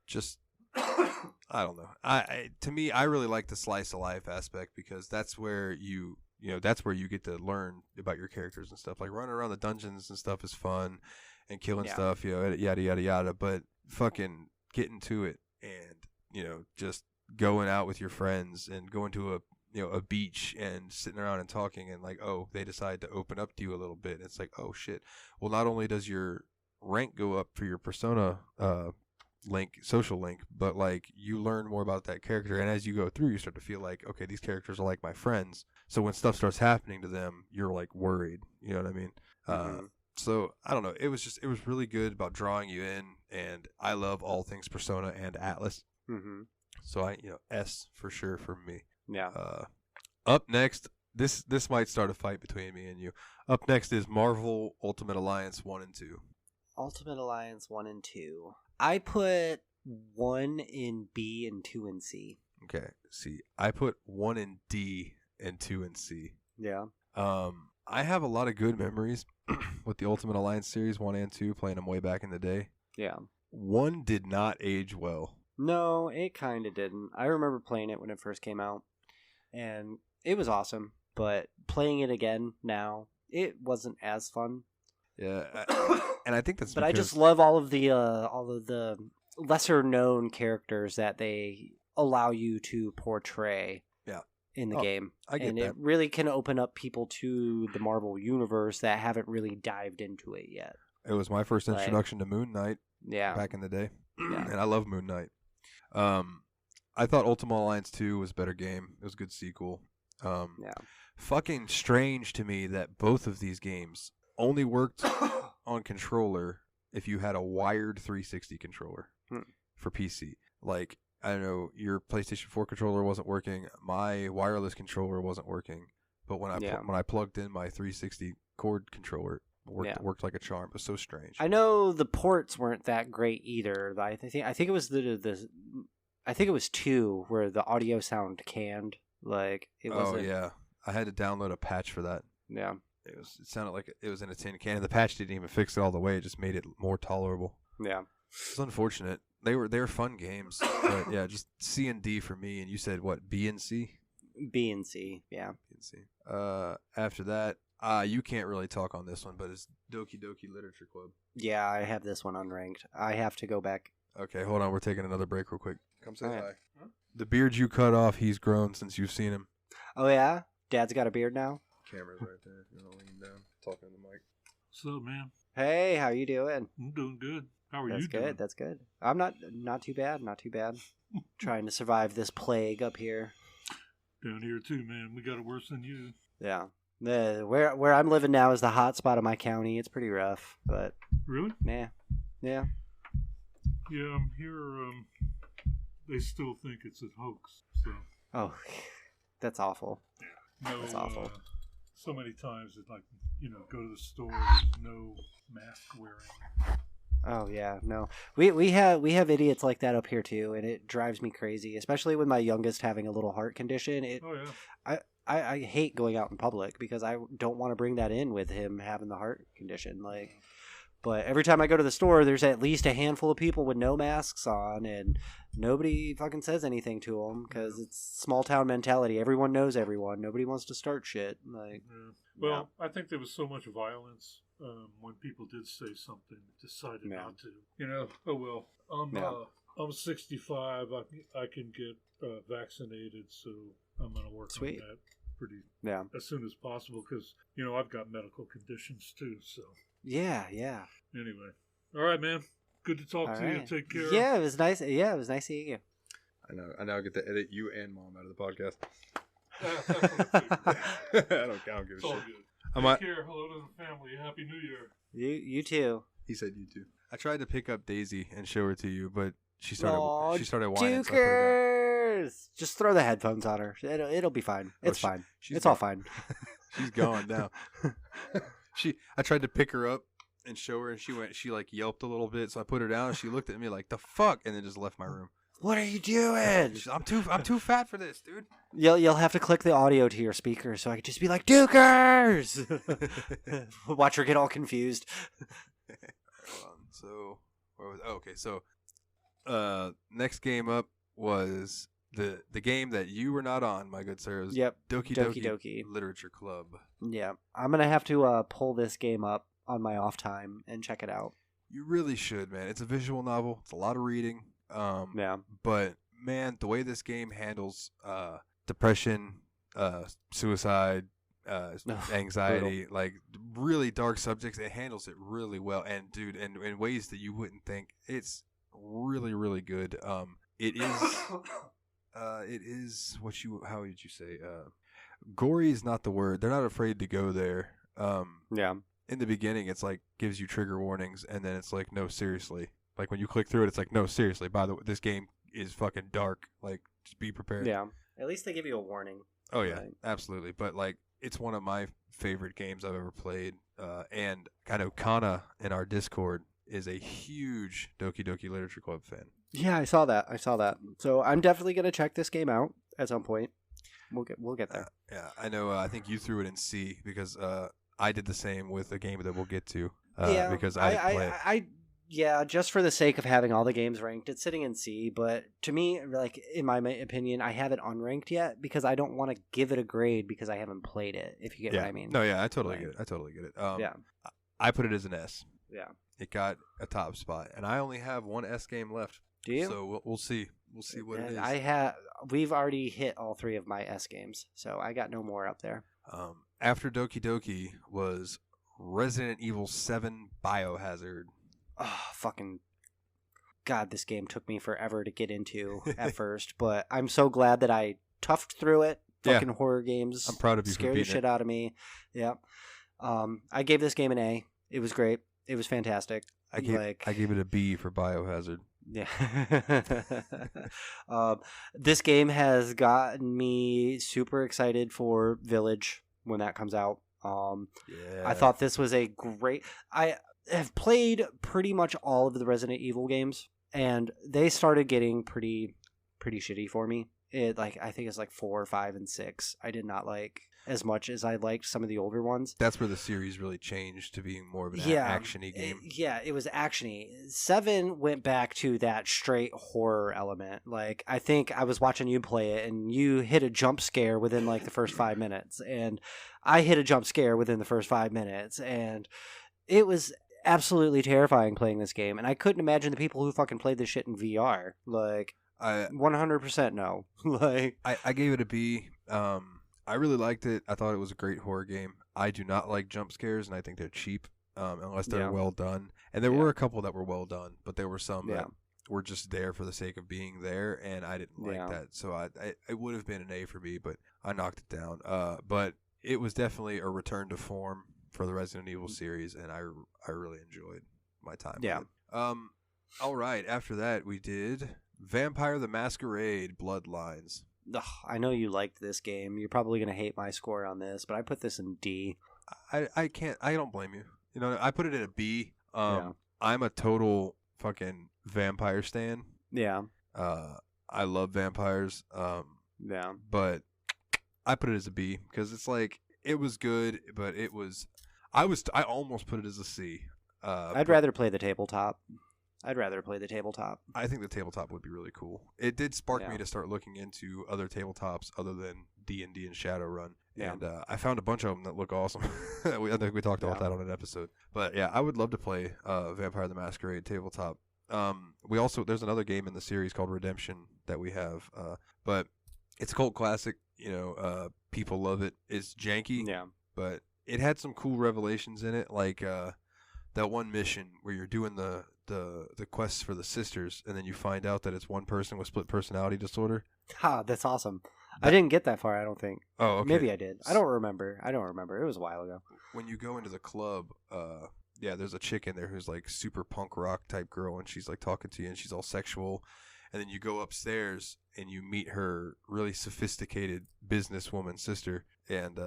just I don't know. To me, I really like the slice of life aspect because that's where that's where you get to learn about your characters and stuff. Like running around the dungeons and stuff is fun, and killing stuff, yada yada yada. But fucking getting to it and just going out with your friends and going to a beach and sitting around and talking and like, oh, they decide to open up to you a little bit. It's like, oh shit. Well, not only does your rank go up for your Persona social link, but like you learn more about that character, and as you go through you start to feel like, okay, these characters are like my friends, so when stuff starts happening to them you're like worried, you know what I mean? So I don't know, it was really good about drawing you in, and I love all things Persona and Atlas. So S for sure for me. Up next, this might start a fight between me and you. Up next is Marvel Ultimate Alliance 1 and 2. Ultimate Alliance 1 and 2. I put 1 in B and 2 in C. Okay, see, I put 1 in D and 2 in C. Yeah. I have a lot of good memories with the Ultimate Alliance series 1 and 2, playing them way back in the day. Yeah. 1 did not age well. No, it kind of didn't. I remember playing it when it first came out, and it was awesome. But playing it again now, it wasn't as fun. Yeah, and I think that's. But I just love all of the lesser known characters that they allow you to portray. Yeah. In the game, I get and that. it really can open up people to the Marvel universe that haven't really dived into it yet. It was my first introduction to Moon Knight. Yeah. Back in the day, Yeah. and I love Moon Knight. I thought Ultimate Alliance 2 was a better game. It was a good sequel. Yeah. Fucking strange to me that both of these games only worked on controller if you had a wired 360 controller for PC. Like, I don't know, your PlayStation 4 controller wasn't working, my wireless controller wasn't working, but when I plugged in my 360 cord controller, it worked like a charm. It was so strange. I know the ports weren't that great either. I think it was I think it was 2 where the audio sound canned. Like it was. Oh yeah, I had to download a patch for that. Yeah. It sounded like it was in a tin can, and the patch didn't even fix it all the way. It just made it more tolerable. Yeah. It's unfortunate. They were fun games, but yeah, just C and D for me. And you said what, B and C? B and C, yeah. B and C. After that, you can't really talk on this one, but it's Doki Doki Literature Club. Yeah, I have this one unranked. I have to go back. Okay, hold on. We're taking another break real quick. Come say Okay. hi. Huh? The beard you cut off, he's grown since you've seen him. Oh yeah, Dad's got a beard now. Camera's right there. If you want to lean down, talking to the mic. What's up, man? Hey, how you doing? I'm doing good. How are That's you good. doing? That's good. I'm not too bad. Not too bad. Trying to survive this plague up here. Down here too, man. We got it worse than you. Yeah. Where I'm living now is the hot spot of my county. It's pretty rough, but Really? yeah. Yeah, I'm here. They still think it's a hoax. So Oh, that's awful. no, That's awful. So many times it's like, go to the store, there's no mask wearing. Oh yeah, no. We have idiots like that up here too, and it drives me crazy, especially with my youngest having a little heart condition. Oh yeah. I hate going out in public because I don't want to bring that in with him having the heart condition. Like, but every time I go to the store, there's at least a handful of people with no masks on, and nobody fucking says anything to them because it's small town mentality. Everyone knows everyone. Nobody wants to start shit. Like, Yeah. Well, I think there was so much violence when people did say something, decided Yeah. not to. Oh well. Yeah. I'm 65. I can get vaccinated, so I'm going to work Sweet. on that pretty Yeah. as soon as possible because, you know, I've got medical conditions too. So Yeah. anyway. All right, man. Good to talk All to you. right. Take care. Yeah, it was nice. Yeah, it was nice seeing you. I now get to edit you and Mom out of the podcast. That's what I figured. I don't give It's a all shit. good. I'm Take not- care. Hello to the family. Happy New Year. You too. He said you too. I tried to pick up Daisy and show her to you, but she started Aw, whining. So I put her down. Dukers! Just throw the headphones on her. It'll be fine. It's fine. she's It's all gone. fine. She's gone now. I tried to pick her up and show her, and she like yelped a little bit. So I put her down, and she looked at me like, "The fuck," and then just left my room. What are you doing? She's, I'm too fat for this, dude. You'll have to click the audio to your speaker so I could just be like, Dukers! Watch her get all confused. Hold on. So where was? Oh, okay. So next game up was the game that you were not on, my good sir. It was Yep. Doki Doki Doki Doki. Literature Club. Yeah. I'm going to have to pull this game up on my off time and check it out. You really should, man. It's a visual novel. It's a lot of reading. Yeah. But man, the way this game handles depression, suicide, anxiety, like really dark subjects, it handles it really well. And dude, and in ways that you wouldn't think, it's really, really good. It is how would you say? Gory is not the word. They're not afraid to go there. Yeah. In the beginning, it's like gives you trigger warnings, and then it's like, no, seriously. Like when you click through it, it's like, no, seriously. By the way, this game is fucking dark. Like, just be prepared. Yeah. At least they give you a warning. Oh yeah, Right. absolutely. But like, it's one of my favorite games I've ever played. And I know Kana in our Discord is a huge Doki Doki Literature Club fan. Yeah, I saw that. So I'm definitely going to check this game out at some point. We'll get there. Yeah, I know. I think you threw it in C because I did the same with a game that we'll get to. Yeah, because I didn't play it. Yeah, just for the sake of having all the games ranked, it's sitting in C. But to me, like in my opinion, I haven't unranked yet because I don't want to give it a grade because I haven't played it. If you get Yeah. what I mean. No, yeah, I totally Right. get it. Yeah. I put it as an S. Yeah. It got a top spot, and I only have one S game left. Do you? So we'll see. We'll see what it And is. We've already hit all three of my S games, so I got no more up there. After Doki Doki was Resident Evil 7 Biohazard. Oh, fucking God, this game took me forever to get into at first, but I'm so glad that I toughed through it. Yeah. Fucking horror games. I'm proud of you for Scared the beating shit out of me. Yeah. I gave this game an A. It was great. It was fantastic. I gave it a B for Biohazard. Yeah. This game has gotten me super excited for Village when that comes out. Yeah. I thought this was a great. I have played pretty much all of the Resident Evil games, and they started getting pretty shitty for me. I think it's like 4, 5, and 6. I did not like as much as I liked some of the older ones. That's where the series really changed to being more of an action-y game. It was action-y. 7 went back to that straight horror element. Like, I think I was watching you play it, and you hit a jump scare within, like, the first 5 minutes. And I hit a jump scare within the first 5 minutes. And it was absolutely terrifying playing this game. And I couldn't imagine the people who fucking played this shit in VR. Like, 100% no. Like, I gave it a B. I really liked it. I thought it was a great horror game. I do not like jump scares, and I think they're cheap unless they're well done. And there were a couple that were well done, but there were some that were just there for the sake of being there, and I didn't like that. So it would have been an A for me, but I knocked it down. But it was definitely a return to form for the Resident Evil series, and I really enjoyed my time. Yeah. with it. All right. After that, we did Vampire the Masquerade Bloodlines. ugh, I know you liked this game. You're probably going to hate my score on this, but I put this in D. I can't. I don't blame you. You know, I put it in a B. Yeah. I'm a total fucking vampire stan. Yeah. I love vampires. Yeah. But I put it as a B because it's like it was good, but it was. I almost put it as a C. I'd rather play the tabletop. I think the tabletop would be really cool. It did spark Yeah. me to start looking into other tabletops other than D&D and Shadowrun. Yeah. And I found a bunch of them that look awesome. I think we talked about that on an episode. But yeah, I would love to play Vampire the Masquerade tabletop. We also there's another game in the series called Redemption that we have, but it's a cult classic. People love it. It's janky, Yeah. but it had some cool revelations in it, like that one mission where you're doing the quests for the sisters, and then you find out that it's one person with split personality disorder. Ha, that's awesome. I didn't get that far, I don't think. Oh, okay. Maybe I did. I don't remember. It was a while ago. When you go into the club, there's a chick in there who's like super punk rock type girl, and she's like talking to you, and she's all sexual. And then you go upstairs and you meet her really sophisticated businesswoman sister, and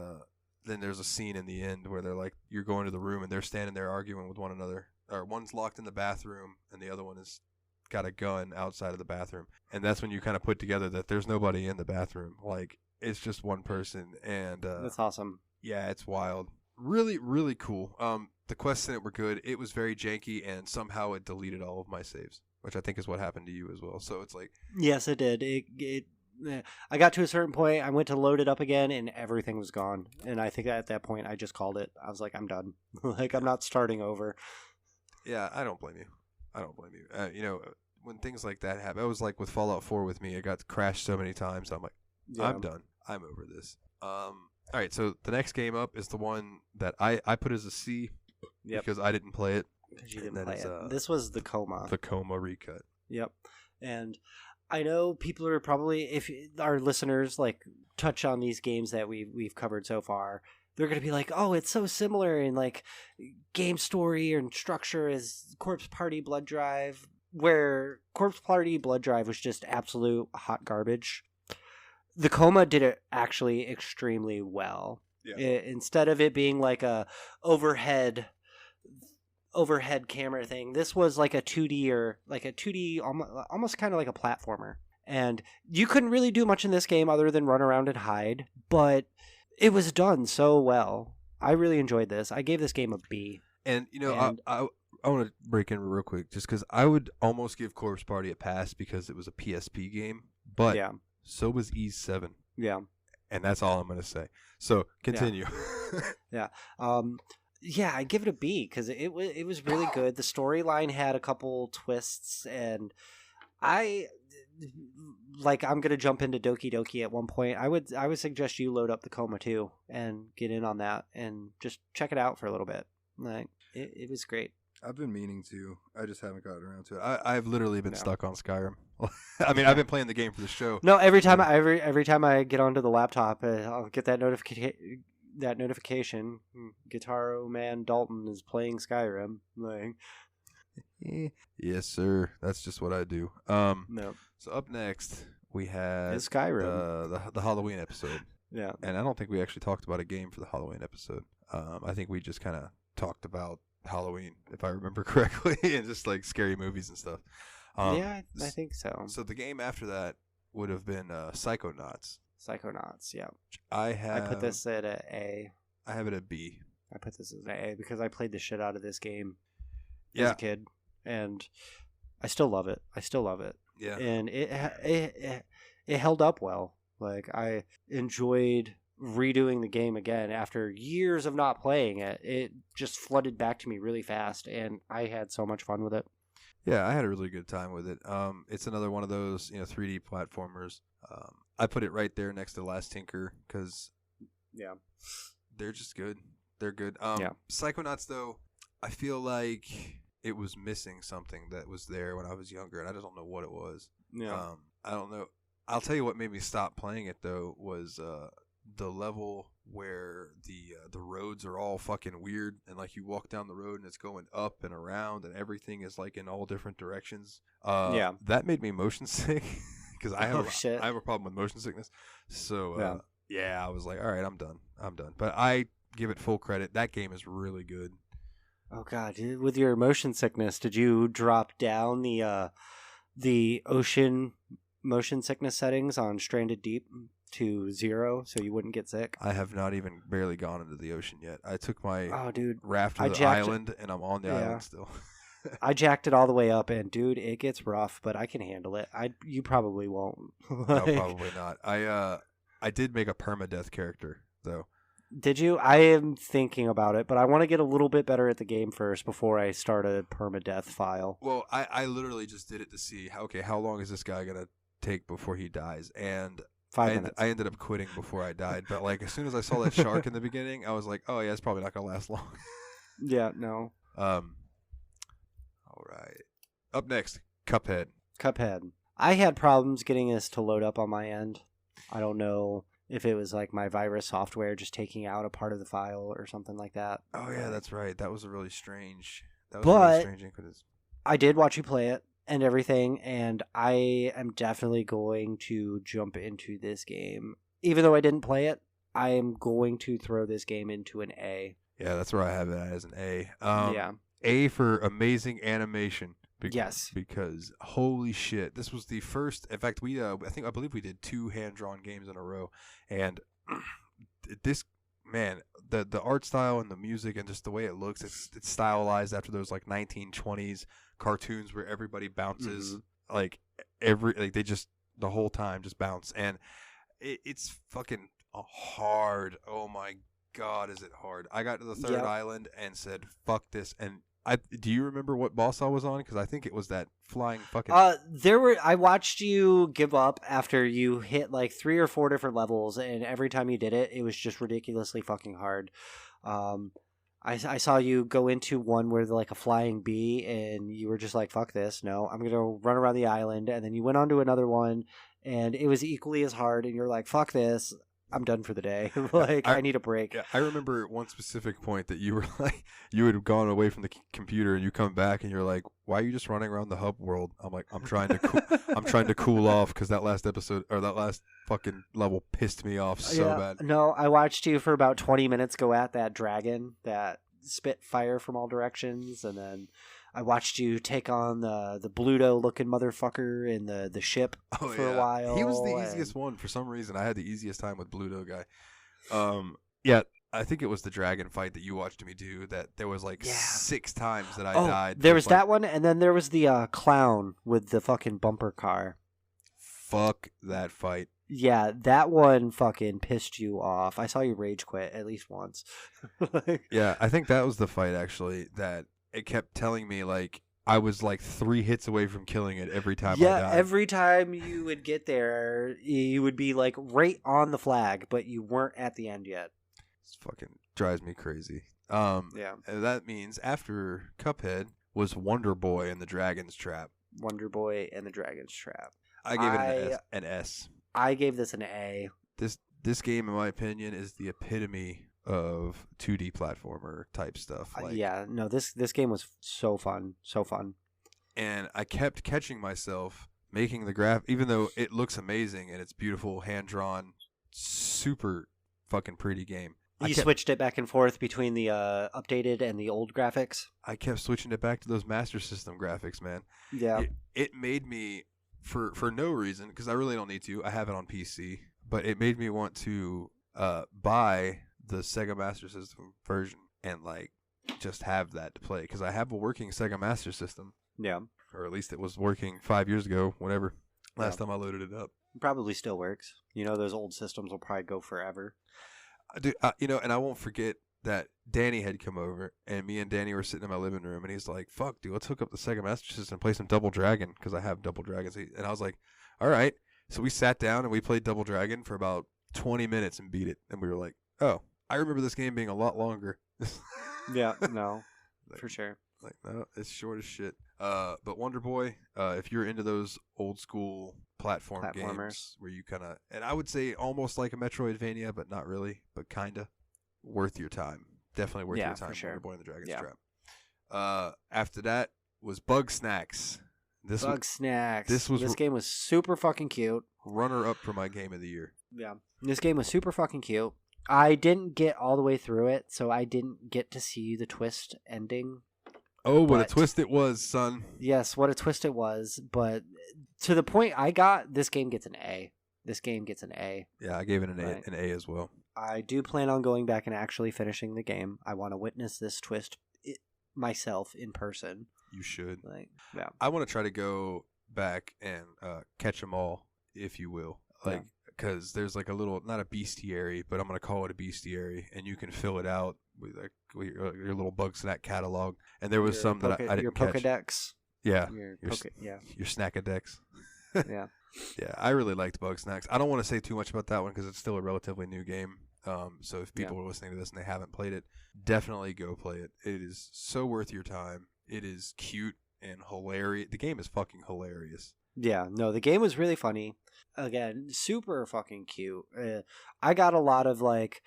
then there's a scene in the end where they're like, you're going to the room and they're standing there arguing with one another, or one's locked in the bathroom and the other one is got a gun outside of the bathroom, and that's when you kind of put together that there's nobody in the bathroom, like it's just one person, and That's awesome. yeah, it's wild. Really, really cool. The quests in it were good. It was very janky, and somehow it deleted all of my saves, which I think is what happened to you as well. So it's like, Yes, it did. I got to a certain point. I went to load it up again, and everything was gone. And I think at that point, I just called it. I was like, I'm done. Like, I'm not starting over. yeah, I don't blame you. When things like that happen, it was like with Fallout 4 with me. It got crashed so many times. I'm like, Yeah. I'm done. I'm over this. All right, so the next game up is the one that I put as a C Yep. because I didn't play it. Because you didn't That play is, it. This was the Coma. The Coma recut. Yep. And I know people are probably, if our listeners like touch on these games that we've covered so far, they're going to be like, oh, it's so similar in like game story and structure as Corpse Party Blood Drive, where Corpse Party Blood Drive was just absolute hot garbage. The Coma did it actually extremely well. Yeah. Instead of it being like a overhead camera thing, this was like a 2D or like a 2D, almost kind of like a platformer. And you couldn't really do much in this game other than run around and hide, but it was done so well. I really enjoyed this. I gave this game a B. And And- I want to break in real quick just because I would almost give Corpse Party a pass because it was a PSP game, but Yeah. so was Ys 7, Yeah. and that's all I'm going to say. So continue. Yeah, I give it a B because it was really good. The storyline had a couple twists, and I'm gonna jump into Doki Doki at one point. I would suggest you load up the Coma too and get in on that and just check it out for a little bit. Like it was great. I've been meaning to. I just haven't gotten around to it. I've literally been Yeah. stuck on Skyrim. I mean, I've been playing the game for the show. No, every time I get onto the laptop, I'll get that notification. Guitar Man Dalton is playing Skyrim. Like, Yes, sir. That's just what I do. no, So up next we had it's Skyrim. the Halloween episode, Yeah. and I don't think we actually talked about a game for the Halloween episode. I think we just kind of talked about Halloween, if I remember correctly, and just like scary movies and stuff. Yeah, I think so. So the game after that would have been Psychonauts. Psychonauts, yeah. I put this at a A. I have it at B. I put this as an A because I played the shit out of this game as Yeah, a kid, and I still love it. yeah. And it held up well. Like, I enjoyed redoing the game again after years of not playing it. It just flooded back to me really fast, and I had so much fun with it. Yeah, I had a really good time with it. It's another one of those 3D platformers. I put it right there next to Last Tinker because Yeah. they're just good. They're good. Yeah. Psychonauts, though, I feel like it was missing something that was there when I was younger, and I just don't know what it was. Yeah. I don't know. I'll tell you what made me stop playing it though was the level where the roads are all fucking weird, and like you walk down the road and it's going up and around and everything is like in all different directions. Yeah. That made me motion sick because I have Oh, shit. I have a problem with motion sickness. So Yeah. yeah, I was like, all right, I'm done. But I give it full credit. That game is really good. Oh god, with your motion sickness, did you drop down the ocean motion sickness settings on Stranded Deep to 0 so you wouldn't get sick? I have not even barely gone into the ocean yet. I took my Oh dude, raft to I the jacked it. island, and I'm on the Yeah. island still. I jacked it all the way up, and dude, it gets rough, but I can handle it. You probably won't. No, probably not. I did make a permadeath character though. Did you? I am thinking about it, but I want to get a little bit better at the game first before I start a permadeath file. Well, I literally just did it to see how long is this guy gonna take before he dies, and 5 minutes. I ended up quitting before I died. But like as soon as I saw that shark in the beginning, I was like, oh yeah, it's probably not gonna last long. Yeah, no. All right. Up next, Cuphead. Cuphead. I had problems getting this to load up on my end. I don't know if it was like my virus software just taking out a part of the file or something like that. Oh yeah, that's right. That was a really strange. Inconvenience. I did watch you play it and everything, and I am definitely going to jump into this game. Even though I didn't play it, I am going to throw this game into an A. Yeah, that's where I have it as an A. Yeah. A for amazing animation. Yes. Because holy shit, this was the first. In fact, I believe we did 2 hand-drawn games in a row, and this, man, the art style and the music and just the way it looks, it's stylized after those like 1920s cartoons where everybody bounces they just the whole time just bounce, and it's fucking hard. Oh my god, is it hard? I got to the third island and said, "Fuck this," and do you remember what boss I was on? Because I think it was that flying fucking. I watched you give up after you hit like 3 or 4 different levels, and every time you did it, it was just ridiculously fucking hard. I saw you go into one where like a flying bee, and you were just like, "Fuck this! No, I'm gonna run around the island." And then you went on to another one, and it was equally as hard, and you're like, "Fuck this! I'm done for the day. I need a break." Yeah, I remember one specific point that you were like, you had gone away from the computer and you come back and you're like, "Why are you just running around the hub world?" I'm like, I'm trying to cool off because that last episode or that last fucking level pissed me off so bad. No, I watched you for about 20 minutes go at that dragon that spit fire from all directions, and then I watched you take on the Bluto looking motherfucker in the ship for a while. He was the easiest one for some reason. I had the easiest time with Bluto guy. Yeah, I think it was the dragon fight that you watched me do. That there was like 6 times that I died. There was that one, and then there was the clown with the fucking bumper car. Fuck that fight. Yeah, that one fucking pissed you off. I saw you rage quit at least once. Yeah, I think that was the fight actually that. It kept telling me like I was like 3 hits away from killing it every time I died. Yeah, every time you would get there, you would be like right on the flag, but you weren't at the end yet. It fucking drives me crazy. Yeah. That means after Cuphead was Wonder Boy and the Dragon's Trap. Wonder Boy and the Dragon's Trap. I gave it an S. I gave this an A. This game, in my opinion, is the epitome of 2D platformer type stuff. This game was so fun. And I kept catching myself making the graph, even though it looks amazing and it's beautiful, hand-drawn, super fucking pretty game. You switched it back and forth between the updated and the old graphics? I kept switching it back to those Master System graphics, man. Yeah. It made me, for no reason, because I really don't need to, I have it on PC, but it made me want to buy the Sega Master System version and like just have that to play, because I have a working Sega Master System. Yeah. Or at least it was working 5 years ago, whenever last time I loaded it up. It probably still works. You know, those old systems will probably go forever. Dude, and I won't forget that Danny had come over, and me and Danny were sitting in my living room, and he's like, "Fuck, dude, let's hook up the Sega Master System and play some Double Dragon," because I have Double Dragons. And I was like, "All right." So we sat down and we played Double Dragon for about 20 minutes and beat it, and we were like, "Oh, I remember this game being a lot longer." Yeah, no, for sure. Like, no, it's short as shit. But Wonder Boy, if you're into those old school platformers games where you kind of, and I would say almost like a Metroidvania, but not really, but kind of worth your time. Definitely worth your time. For sure. Wonder Boy and the Dragon's Trap. After that was Bug Snacks. This game was super fucking cute. Runner up for my game of the year. Yeah, this game was super fucking cute. I didn't get all the way through it, so I didn't get to see the twist ending. Oh, what a twist it was, son. Yes, what a twist it was. But to the point I got, this game gets an A. Yeah, I gave it an A as well. I do plan on going back and actually finishing the game. I want to witness this twist myself in person. You should. Yeah. I want to try to go back and catch them all, if you will. because there's like a little, not a bestiary, but I'm gonna call it a bestiary, and you can fill it out with like with your little bug snack catalog. And there was Your some that I your didn't catch. Pokedex. Yeah, Your your s- yeah. your Snackadex. Yeah. Yeah, I really liked Bug Snacks. I don't want to say too much about that one because it's still a relatively new game. So if people are listening to this and they haven't played it, definitely go play it. It is so worth your time. It is cute and hilarious. The game is fucking hilarious. Yeah, no, the game was really funny. Again, super fucking cute. I got a lot of like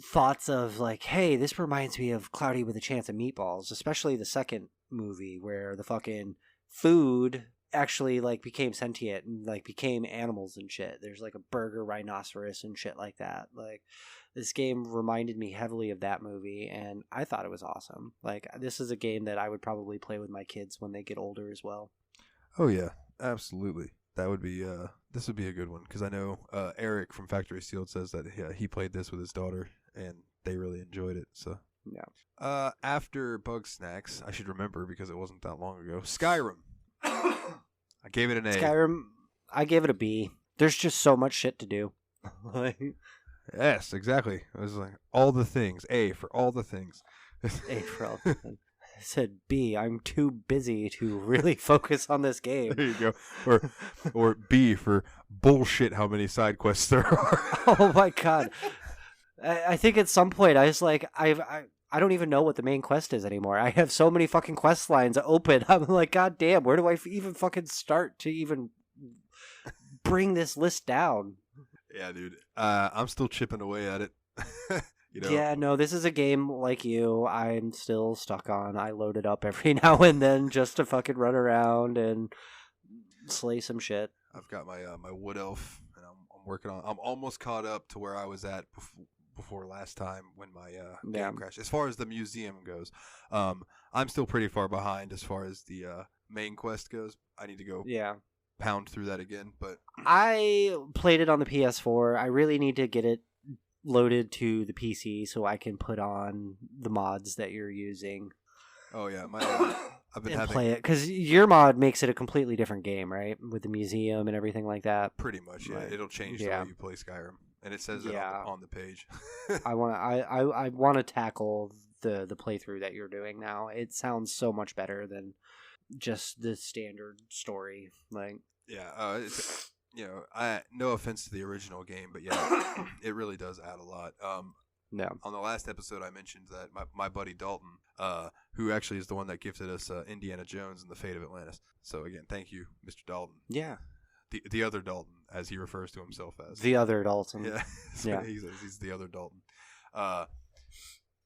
thoughts of like, hey, this reminds me of Cloudy with a Chance of Meatballs, especially the second movie where the fucking food actually like became sentient and like became animals and shit. There's like a burger rhinoceros and shit like that. Like this game reminded me heavily of that movie, and I thought it was awesome. Like this is a game that I would probably play with my kids when they get older as well. Oh yeah, absolutely. That would be this would be a good one because I know Eric from Factory Sealed says that he played this with his daughter and they really enjoyed it. So Yeah. After Bug Snacks, I should remember because it wasn't that long ago. Skyrim. I gave it an A. Skyrim, I gave it a B. There's just so much shit to do. Like, Yes, exactly. It was like all the things. A for all the things. A for all. I said B. I'm too busy to really focus on this game. There you go. Or B for bullshit. How many side quests there are? Oh my god! I think at some point I was like, I don't even know what the main quest is anymore. I have so many fucking quest lines open. I'm like, god damn, where do I even fucking start to even bring this list down? Yeah, dude. I'm still chipping away at it. You know. Yeah, no, this is a game like you. I'm still stuck on. I load it up every now and then just to fucking run around and slay some shit. I've got my my wood elf, and I'm working on. I'm almost caught up to where I was at before last time when my game crashed. As far as the museum goes, I'm still pretty far behind as far as the main quest goes. I need to go pound through that again. But I played it on the PS4. I really need to get it loaded to the PC so I can put on the mods that you're using. oh yeah, I've been And having play it because your mod makes it a completely different game, right? With the museum and everything like that. pretty much. Yeah, Right. it'll change the way you play Skyrim, and it says it on the page. I want to tackle the playthrough that you're doing now. It sounds so much better than just the standard story. Like Yeah, it's, no offense to the original game, but yeah, it really does add a lot. no, On the last episode, I mentioned that my buddy Dalton, who actually is the one that gifted us Indiana Jones and the Fate of Atlantis. So again, thank you, Mr. Dalton. yeah, The other Dalton, as he refers to himself as. the other Dalton. Yeah, so Yeah. he's the other Dalton.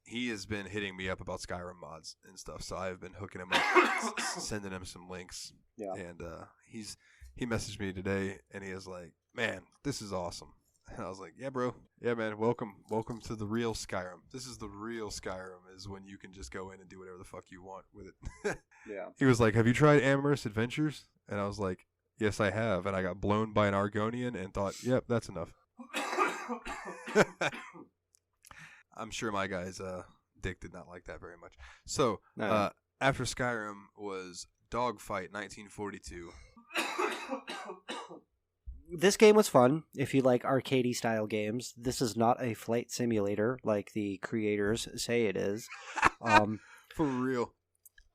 He has been hitting me up about Skyrim mods and stuff, so I've been hooking him up, sending him some links. Yeah. And he messaged me today, and he is like, "Man, this is awesome." And I was like, "Yeah, bro. Yeah, man. Welcome to the real Skyrim. This is the real Skyrim. Is when you can just go in and do whatever the fuck you want with it." Yeah. He was like, "Have you tried Amorous Adventures?" And I was like, "Yes, I have." And I got blown by an Argonian and thought, "Yep, that's enough." I'm sure my guy's dick did not like that very much. So No. after Skyrim was Dogfight 1942. This game was fun if you like arcadey style games. This is not a flight simulator like the creators say it is. For real.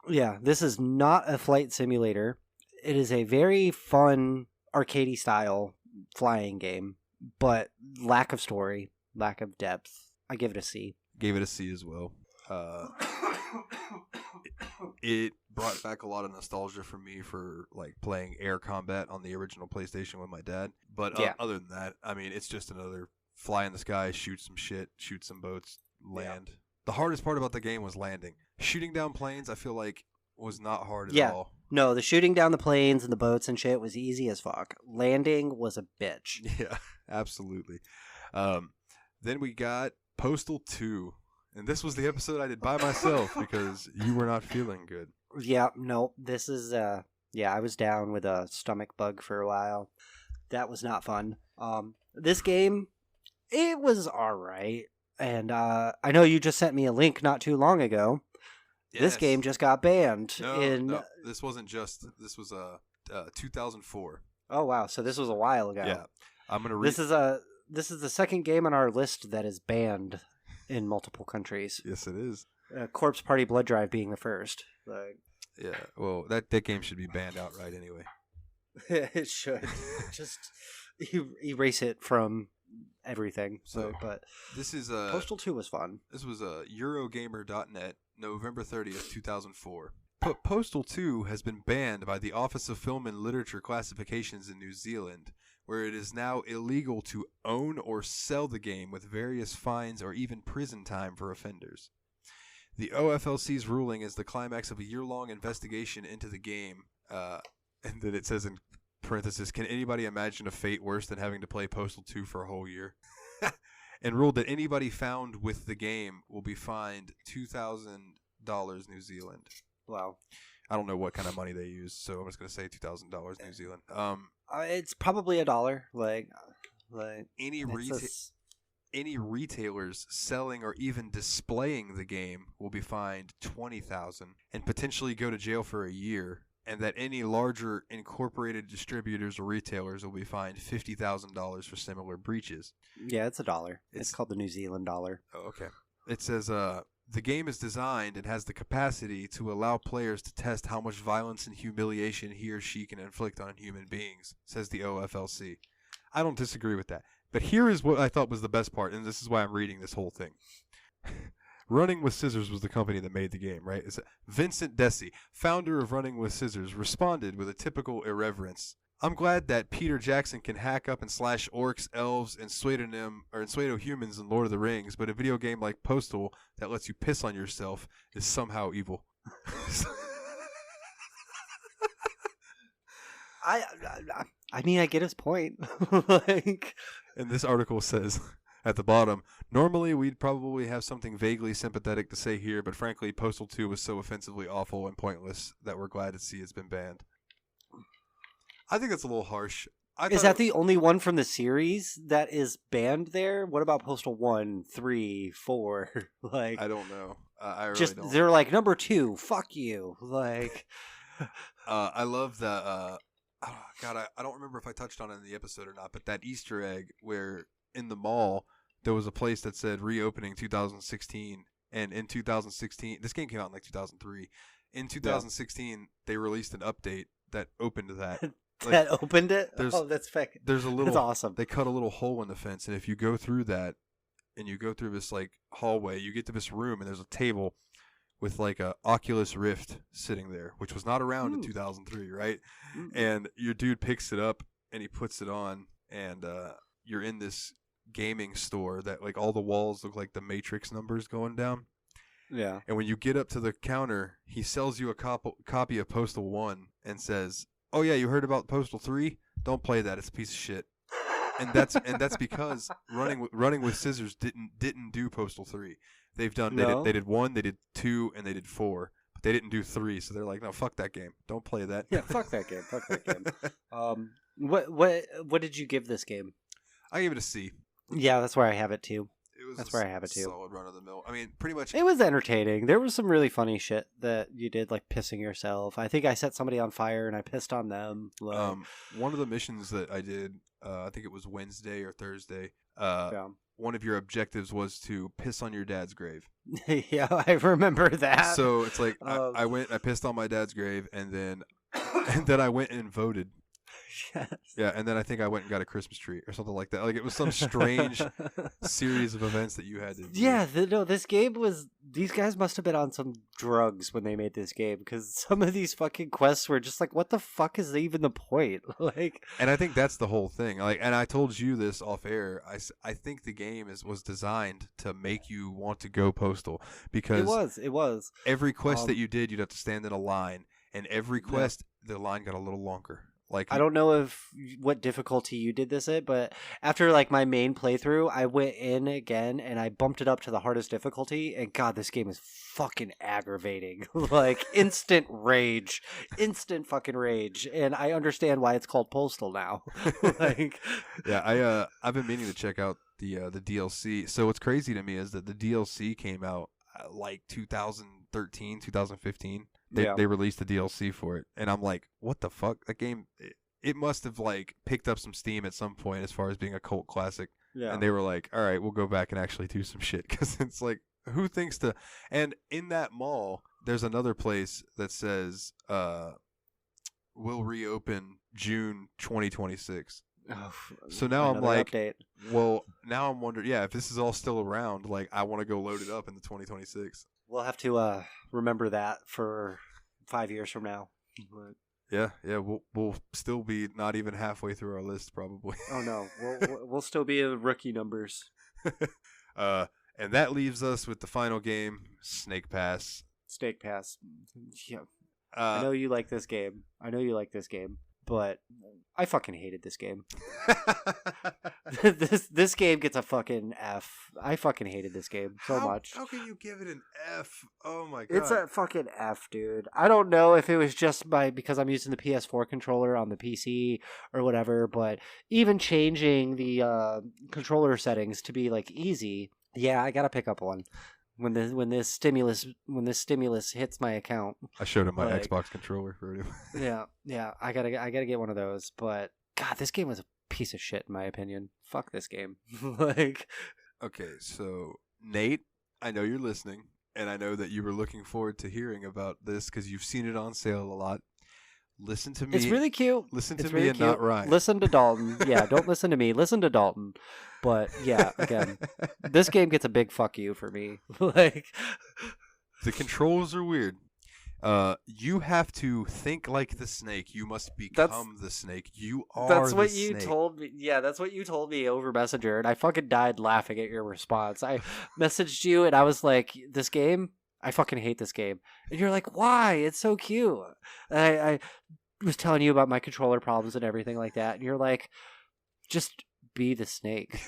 Yeah, this is not a flight simulator. It is a very fun arcadey style flying game, but lack of story, lack of depth. I give it a C. Gave it a C as well. It brought back a lot of nostalgia for me for like playing air combat on the original PlayStation with my dad. But other than that, I mean, it's just another fly in the sky, shoot some shit, shoot some boats, land. The hardest part about the game was landing. Shooting down planes, I feel like, was not hard at all. No, the shooting down the planes and the boats and shit was easy as fuck. Landing was a bitch. Yeah, absolutely. Then we got Postal 2. And this was the episode I did by myself because you were not feeling good. Yeah, no, this is, I was down with a stomach bug for a while. That was not fun. This game, it was alright. And I know you just sent me a link not too long ago. Yes. This game just got banned. No, this wasn't just, this was 2004. Oh, wow, so this was a while ago. Yeah. I'm gonna read. This is the second game on our list that is banned in multiple countries. Yes, it is. Corpse Party Blood Drive being the first. Like, Yeah. Well, that game should be banned outright anyway. it should just erase it from everything. So, but This is Postal 2 was fun. This was Eurogamer.net, November 30th, 2004. Postal 2 has been banned by the Office of Film and Literature Classifications in New Zealand, where it is now illegal to own or sell the game, with various fines or even prison time for offenders. The OFLC's ruling is the climax of a year-long investigation into the game, and then it says in parentheses, can anybody imagine a fate worse than having to play Postal 2 for a whole year? And ruled that anybody found with the game will be fined $2,000 New Zealand. Wow. I don't know what kind of money they use, so I'm just going to say $2,000 New Zealand. It's probably $1. Like any retailers selling or even displaying the game will be fined $20,000 and potentially go to jail for a year, and that any larger incorporated distributors or retailers will be fined $50,000 for similar breaches. Yeah, it's $1. It's called the New Zealand dollar. Oh, okay. It says the game is designed and has the capacity to allow players to test how much violence and humiliation he or she can inflict on human beings, says the OFLC. I don't disagree with that. But here is what I thought was the best part, and this is why I'm reading this whole thing. Running with Scissors was the company that made the game, right? It's Vincent Desi, founder of Running with Scissors, responded with a typical irreverence. I'm glad that Peter Jackson can hack up and slash orcs, elves, and pseudo-humans in Lord of the Rings, but a video game like Postal that lets you piss on yourself is somehow evil. I mean, I get his point. Like, and this article says at the bottom, normally we'd probably have something vaguely sympathetic to say here, but frankly, Postal 2 was so offensively awful and pointless that we're glad to see it's been banned. I think that's a little harsh. Is that the only one from the series that is banned there? What about Postal 1, 3, 4? Like, I don't know. I really just don't. they're like number 2. Fuck you. Like, I love that. God, I don't remember if I touched on it in the episode or not, but that Easter egg where in the mall there was a place that said reopening 2016, and in 2016, this game came out in like 2003. In 2016, they released an update that opened that. Like, that opened it? Oh, that's fake. There's a little. That's awesome. They cut a little hole in the fence, and if you go through that, and you go through this like hallway, you get to this room, and there's a table with like a Oculus Rift sitting there, which was not around in 2003, right? And your dude picks it up and he puts it on, and you're in this gaming store that like all the walls look like the Matrix numbers going down. Yeah. And when you get up to the counter, he sells you a copy of Postal 1 and says, "Oh yeah, you heard about Postal 3? Don't play that. It's a piece of shit." And that's because Running with Scissors didn't do Postal 3. They've done they did 1, they did 2, and they did 4, but they didn't do 3. So they're like, no, fuck that game. Don't play that. Yeah, fuck that game. Fuck that game. What did you give this game? I gave it a C. Yeah, that's where I have it too. That's where I have it too. Solid run of the mill. I mean, pretty much. It was entertaining. There was some really funny shit that you did, like pissing yourself. I think I set somebody on fire and I pissed on them. Like, one of the missions that I did, I think it was Wednesday or Thursday. One of your objectives was to piss on your dad's grave. Yeah, I remember that. So it's like I pissed on my dad's grave, and then I went and voted. Yes. Yeah, and then I think I went and got a Christmas tree or something like that. Like, it was some strange series of events that you had to do. Yeah, this game was... These guys must have been on some drugs when they made this game, because some of these fucking quests were just like, what the fuck is even the point? Like, and I think that's the whole thing. Like, and I told you this off air. I think the game was designed to make you want to go Postal, because it was. Every quest that you did, you'd have to stand in a line, and every quest, the line got a little longer. Like, I don't know what difficulty you did this at, but after like my main playthrough, I went in again and I bumped it up to the hardest difficulty, and God, this game is fucking aggravating. Like, instant fucking rage, and I understand why it's called Postal now. Like, yeah, I've been meaning to check out the DLC. So what's crazy to me is that the DLC came out like 2013, 2015. They released the DLC for it, and I'm like, what the fuck? That game, it must have like picked up some steam at some point as far as being a cult classic. Yeah. And they were like, all right, we'll go back and actually do some shit. Because it's like, who thinks to. And in that mall, there's another place that says, will reopen June 2026. Oh, So now I'm another like, update. well, now I'm wondering, yeah, if this is all still around, like, I want to go load it up in the 2026. We'll have to remember that for 5 years from now. But- Yeah, we'll still be not even halfway through our list, probably. oh no, we'll still be in rookie numbers. And that leaves us with the final game, Snake Pass. Steak Pass. Yeah, I know you like this game. But I fucking hated this game. this game gets a fucking F. I fucking hated this game so much. How can you give it an F? Oh my god. It's a fucking F, dude. I don't know if it was just because I'm using the PS4 controller on the PC or whatever, but even changing the controller settings to be like easy, yeah, I gotta pick up one when this stimulus hits my account. I showed him my like- Xbox controller for it. Yeah, I gotta get one of those. But God, this game was a piece of shit in my opinion. Fuck this game. Like, Okay, so Nate, I know you're listening, and I know that you were looking forward to hearing about this because you've seen it on sale a lot. Listen to me. it's really cute. Listen to It's me really and cute. not Ryan. Listen to Dalton. Yeah, don't listen to me. Listen to Dalton. But yeah, again, this game gets a big fuck you for me. Like, The controls are weird. You have to think like the snake. You must become the snake. You are that's the what you snake. told me. Yeah, that's what you told me over Messenger, and I fucking died laughing at your response. I messaged you, and I was like, "This game, I fucking hate this game." And you're like, "Why? It's so cute." And I was telling you about my controller problems and everything like that, and you're like, "Just be the snake.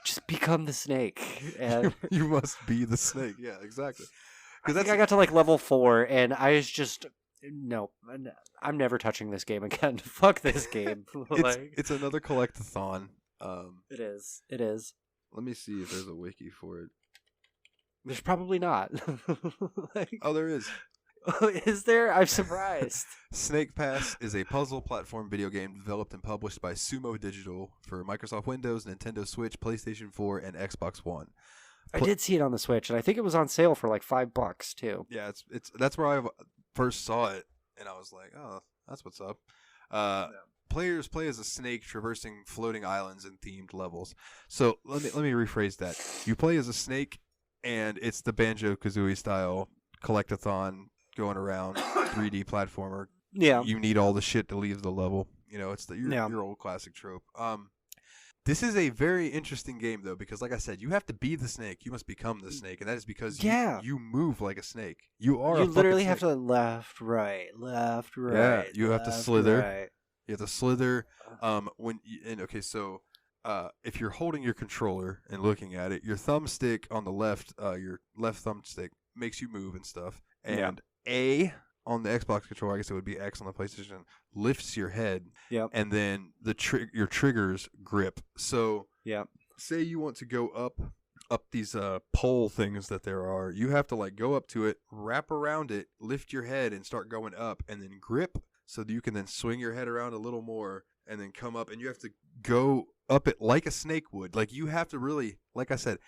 Just become the snake." And You must be the snake. Yeah, exactly. I think I got to like level 4, and I was just no. I'm never touching this game again. Fuck this game. It's another collectathon. It is. It is. Let me see if there's a wiki for it. There's probably not. Like, Oh, there is. is there? I'm surprised. Snake Pass is a puzzle platform video game developed and published by Sumo Digital for Microsoft Windows, Nintendo Switch, PlayStation 4, and Xbox One. I did see it on the Switch, and I think it was on sale for like $5 too. Yeah, it's that's where I first saw it, and I was like, oh, that's what's up. Players play as a snake traversing floating islands and themed levels. So let me rephrase that. You play as a snake, and it's the Banjo-Kazooie style collectathon going around 3D platformer. Yeah. You need all the shit to leave the level. You know, it's your old classic trope. This is a very interesting game, though, because, like I said, you have to be the snake. You must become the snake, and that is because you move like a snake. You are. You a literally fucking have snake. to left, right. Yeah, you have to left, slither. right. You have to slither. If you're holding your controller and looking at it, your thumbstick on the left, your left thumbstick makes you move and stuff, and A on the Xbox controller, I guess it would be X on the PlayStation, lifts your head. Yep. And then your triggers grip. So Yep. say you want to go up these pole things that there are, you have to like go up to it, wrap around it, lift your head and start going up, and then grip so that you can then swing your head around a little more and then come up, and you have to go up it like a snake would. Like you have to really, like I said,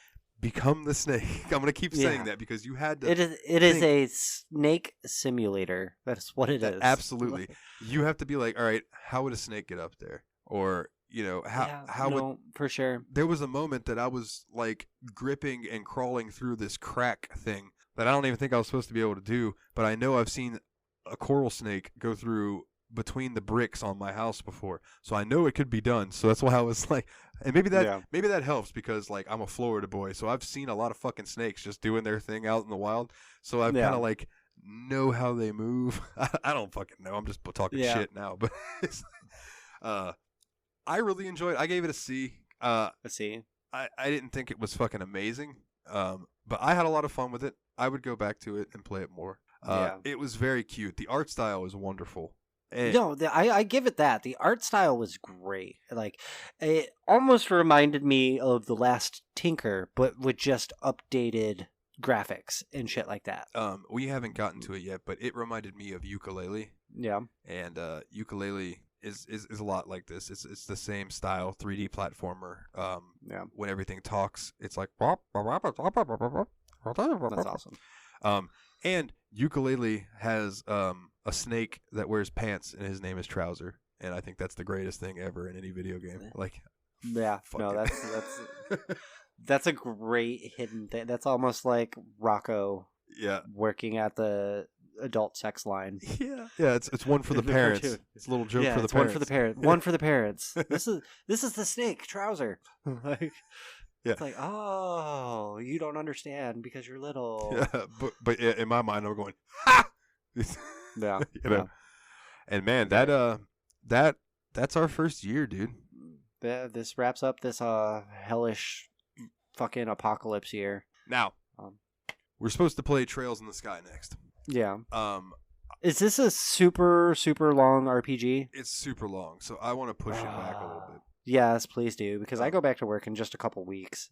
become the snake. I'm gonna keep saying that because you had to. It is a snake simulator. That's what it is. Absolutely. You have to be like, all right, how would a snake get up there? Or, you know, how would for sure. there was a moment that I was like gripping and crawling through this crack thing that I don't even think I was supposed to be able to do, but I know I've seen a coral snake go through between the bricks on my house before. So I know it could be done. So that's why I was like, and maybe that helps because like I'm a Florida boy, so I've seen a lot of fucking snakes just doing their thing out in the wild. So I've kind of like know how they move. I don't fucking know. I'm just talking shit now, but it's, I really enjoyed it. I gave it a C. A C. I didn't think it was fucking amazing, but I had a lot of fun with it. I would go back to it and play it more. It was very cute. The art style is wonderful. I give it that. The art style was great. Like, it almost reminded me of the last Tinker, but with just updated graphics and shit like that. We haven't gotten to it yet, but it reminded me of Yooka-Laylee. Yeah. And Yooka-Laylee is a lot like this. It's the same style 3D platformer. Yeah. When everything talks, it's like That's awesome. And Yooka-Laylee has a snake that wears pants, and his name is Trouser. And I think that's the greatest thing ever in any video game. Like, Yeah, fuck no, it. that's a great hidden thing. That's almost like Rocco Yeah. working at the adult sex line. Yeah. Yeah, it's one for the In the parents. cartoon. It's a little joke Yeah, for the it's parents. one for the parent. One for the parents. This is the snake Trouser. Like, Yeah. it's like, oh, you don't understand because you're little. Yeah, but yeah, in my mind, I'm going, ha! Yeah, You know? And man, that's our first year, dude. yeah. This wraps up this hellish fucking apocalypse year. Now, Um, we're supposed to play Trails in the Sky next. Yeah. Um, Is this a super long RPG? it's super long, so I want to push it back a little bit. Yes, please do, because I go back to work in just a couple weeks.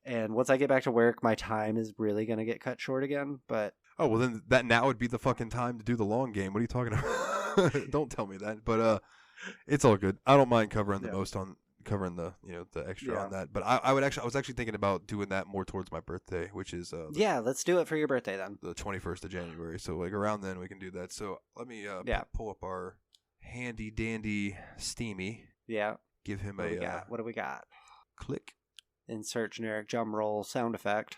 And once I get back to work, my time is really gonna get cut short again. But Oh, well then that now would be the fucking time to do the long game. What are you talking about? Don't tell me that. But it's all good. I don't mind covering the the extra Yeah. on that. But I was actually thinking about doing that more towards my birthday, which is yeah, let's do it for your birthday then. the 21st of January. So like around then we can do that. So let me Yeah. pull up our handy dandy Steamy. Yeah. Give him What do we a got? What do we got? click. Insert generic drum roll sound effect.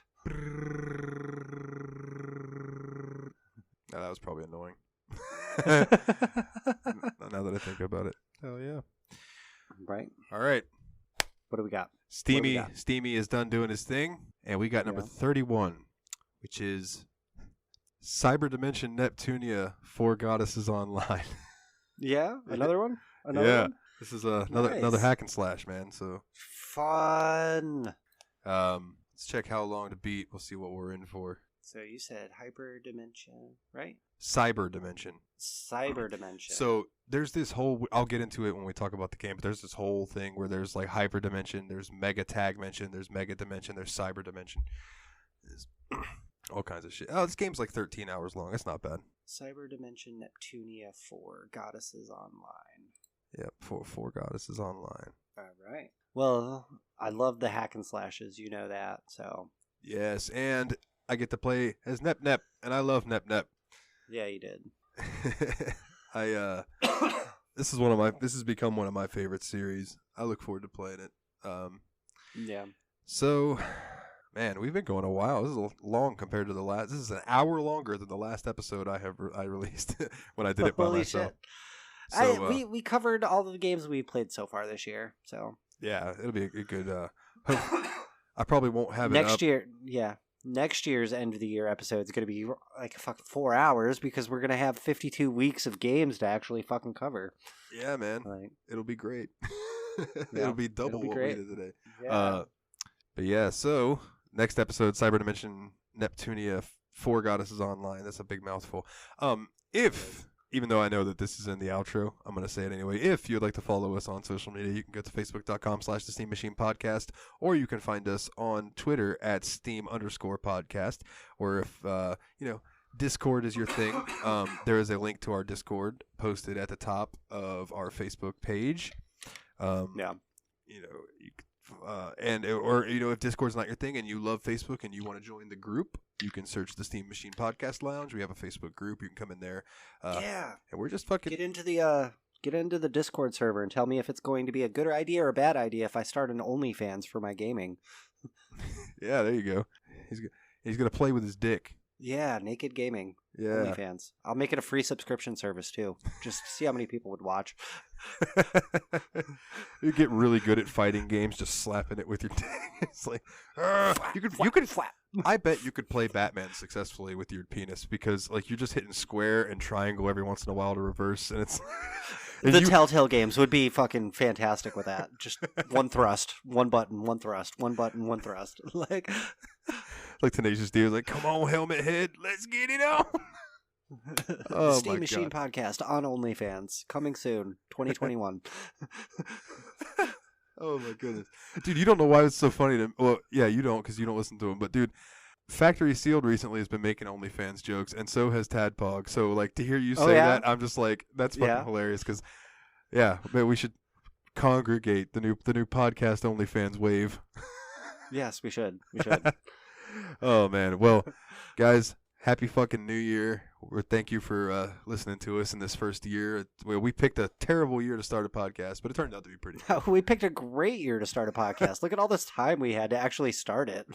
Oh, that was probably annoying. Now that I think about it. Oh yeah. Right. All right. What do we got? Steamy got? Steamy is done doing his thing, and we got number Yeah. 31, which is Cyber Dimension Neptunia 4 Goddesses Online. Yeah. Another one. Another Yeah. one. This is another Nice. hack and slash, man. So Fun. let's check how long to beat. We'll see what we're in for. So you said hyper dimension, right? Cyber Dimension. Cyber dimension. So there's this whole. I'll get into it when we talk about the game. But there's this whole thing where there's like hyper dimension, there's mega tag dimension, there's mega dimension, there's cyber dimension. There's all kinds of shit. Oh, this game's like 13 hours long. That's not bad. Cyber dimension Neptunia 4 Goddesses Online. Yep, four Goddesses Online. All right. Well, I love the hack and slashes. You know that. So Yes, and I get to play as Nep Nep, and I love Nep Nep. yeah, you did. This has become one of my favorite series. I look forward to playing it. Yeah. So, man, we've been going a while. This is long compared to the last. This is an hour longer than the last episode I released when I did it by Holy myself. shit. So, we covered all the games we played so far this year. So yeah, it'll be a good. I probably won't have it next up. year, yeah, next year's end of the year episode is going to be like fucking 4 hours because we're going to have 52 weeks of games to actually fucking cover. Yeah, man, Like, it'll be great. Yeah, It'll be double it'll be what great. we did today. yeah. But yeah, so next episode, Cyber Dimension Neptunia 4 Goddesses Online. That's a big mouthful. Even though I know that this is in the outro, I'm going to say it anyway. If you'd like to follow us on social media, you can go to facebook.com/The Steam Machine Podcast, or you can find us on Twitter at Steam_podcast. Or if, Discord is your thing, there is a link to our Discord posted at the top of our Facebook page. Yeah. If Discord's not your thing and you love Facebook and you want to join the group, you can search the Steam Machine Podcast Lounge. We have a Facebook group. You can come in there. Yeah. And we're just fucking. Get into the Discord server and tell me if it's going to be a good idea or a bad idea if I start an OnlyFans for my gaming. Yeah, there you go. He's gonna play with his dick. Yeah, naked gaming. Yeah. OnlyFans. I'll make it a free subscription service too, just to see how many people would watch. You get really good at fighting games, just slapping it with your dick. It's like you could. I bet you could play Batman successfully with your penis because like you're just hitting square and triangle every once in a while to reverse, and it's. The Telltale games would be fucking fantastic with that. Just one thrust, one button, one thrust, one button, one thrust. Like Tenacious D was like, "Come on, Helmet Head, let's get it on." Oh, Steam my Machine God. Podcast on OnlyFans, coming soon, 2021. Oh my goodness, dude! You don't know why it's so funny to. Well, yeah, you don't because you don't listen to him. But dude, Factory Sealed recently has been making OnlyFans jokes, and so has Tadpog. So, like, to hear you Oh, say yeah? that, I'm just like, that's fucking Yeah. hilarious. Because, yeah, man, we should congregate the new podcast OnlyFans wave. Yes, we should. We should. Oh man, well, guys, happy fucking New Year. Thank you for listening to us in this first year. Well, we picked a terrible year to start a podcast, but it turned out to be pretty. We picked a great year to start a podcast. Look at all this time we had to actually start it.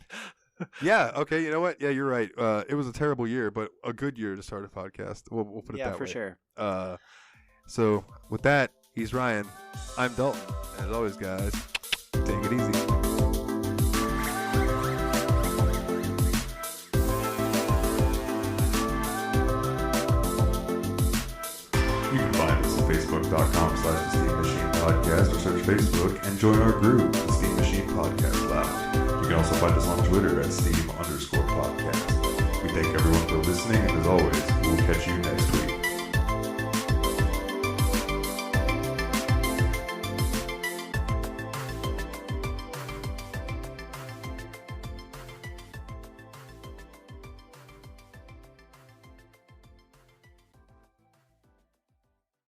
Yeah. Okay. You know what? Yeah, you're right. It was a terrible year, but a good year to start a podcast. We'll put it Yeah, that for way. sure. So with that, he's Ryan. I'm Dalton. And as always, guys, take it easy. You can find us at facebook.com/The Steam Machine Podcast, or search Facebook and join our group, The Steam Machine Podcast Lounge. You can also find us on Twitter at Steam_podcast. We thank everyone for listening, and as always, we'll catch you next week.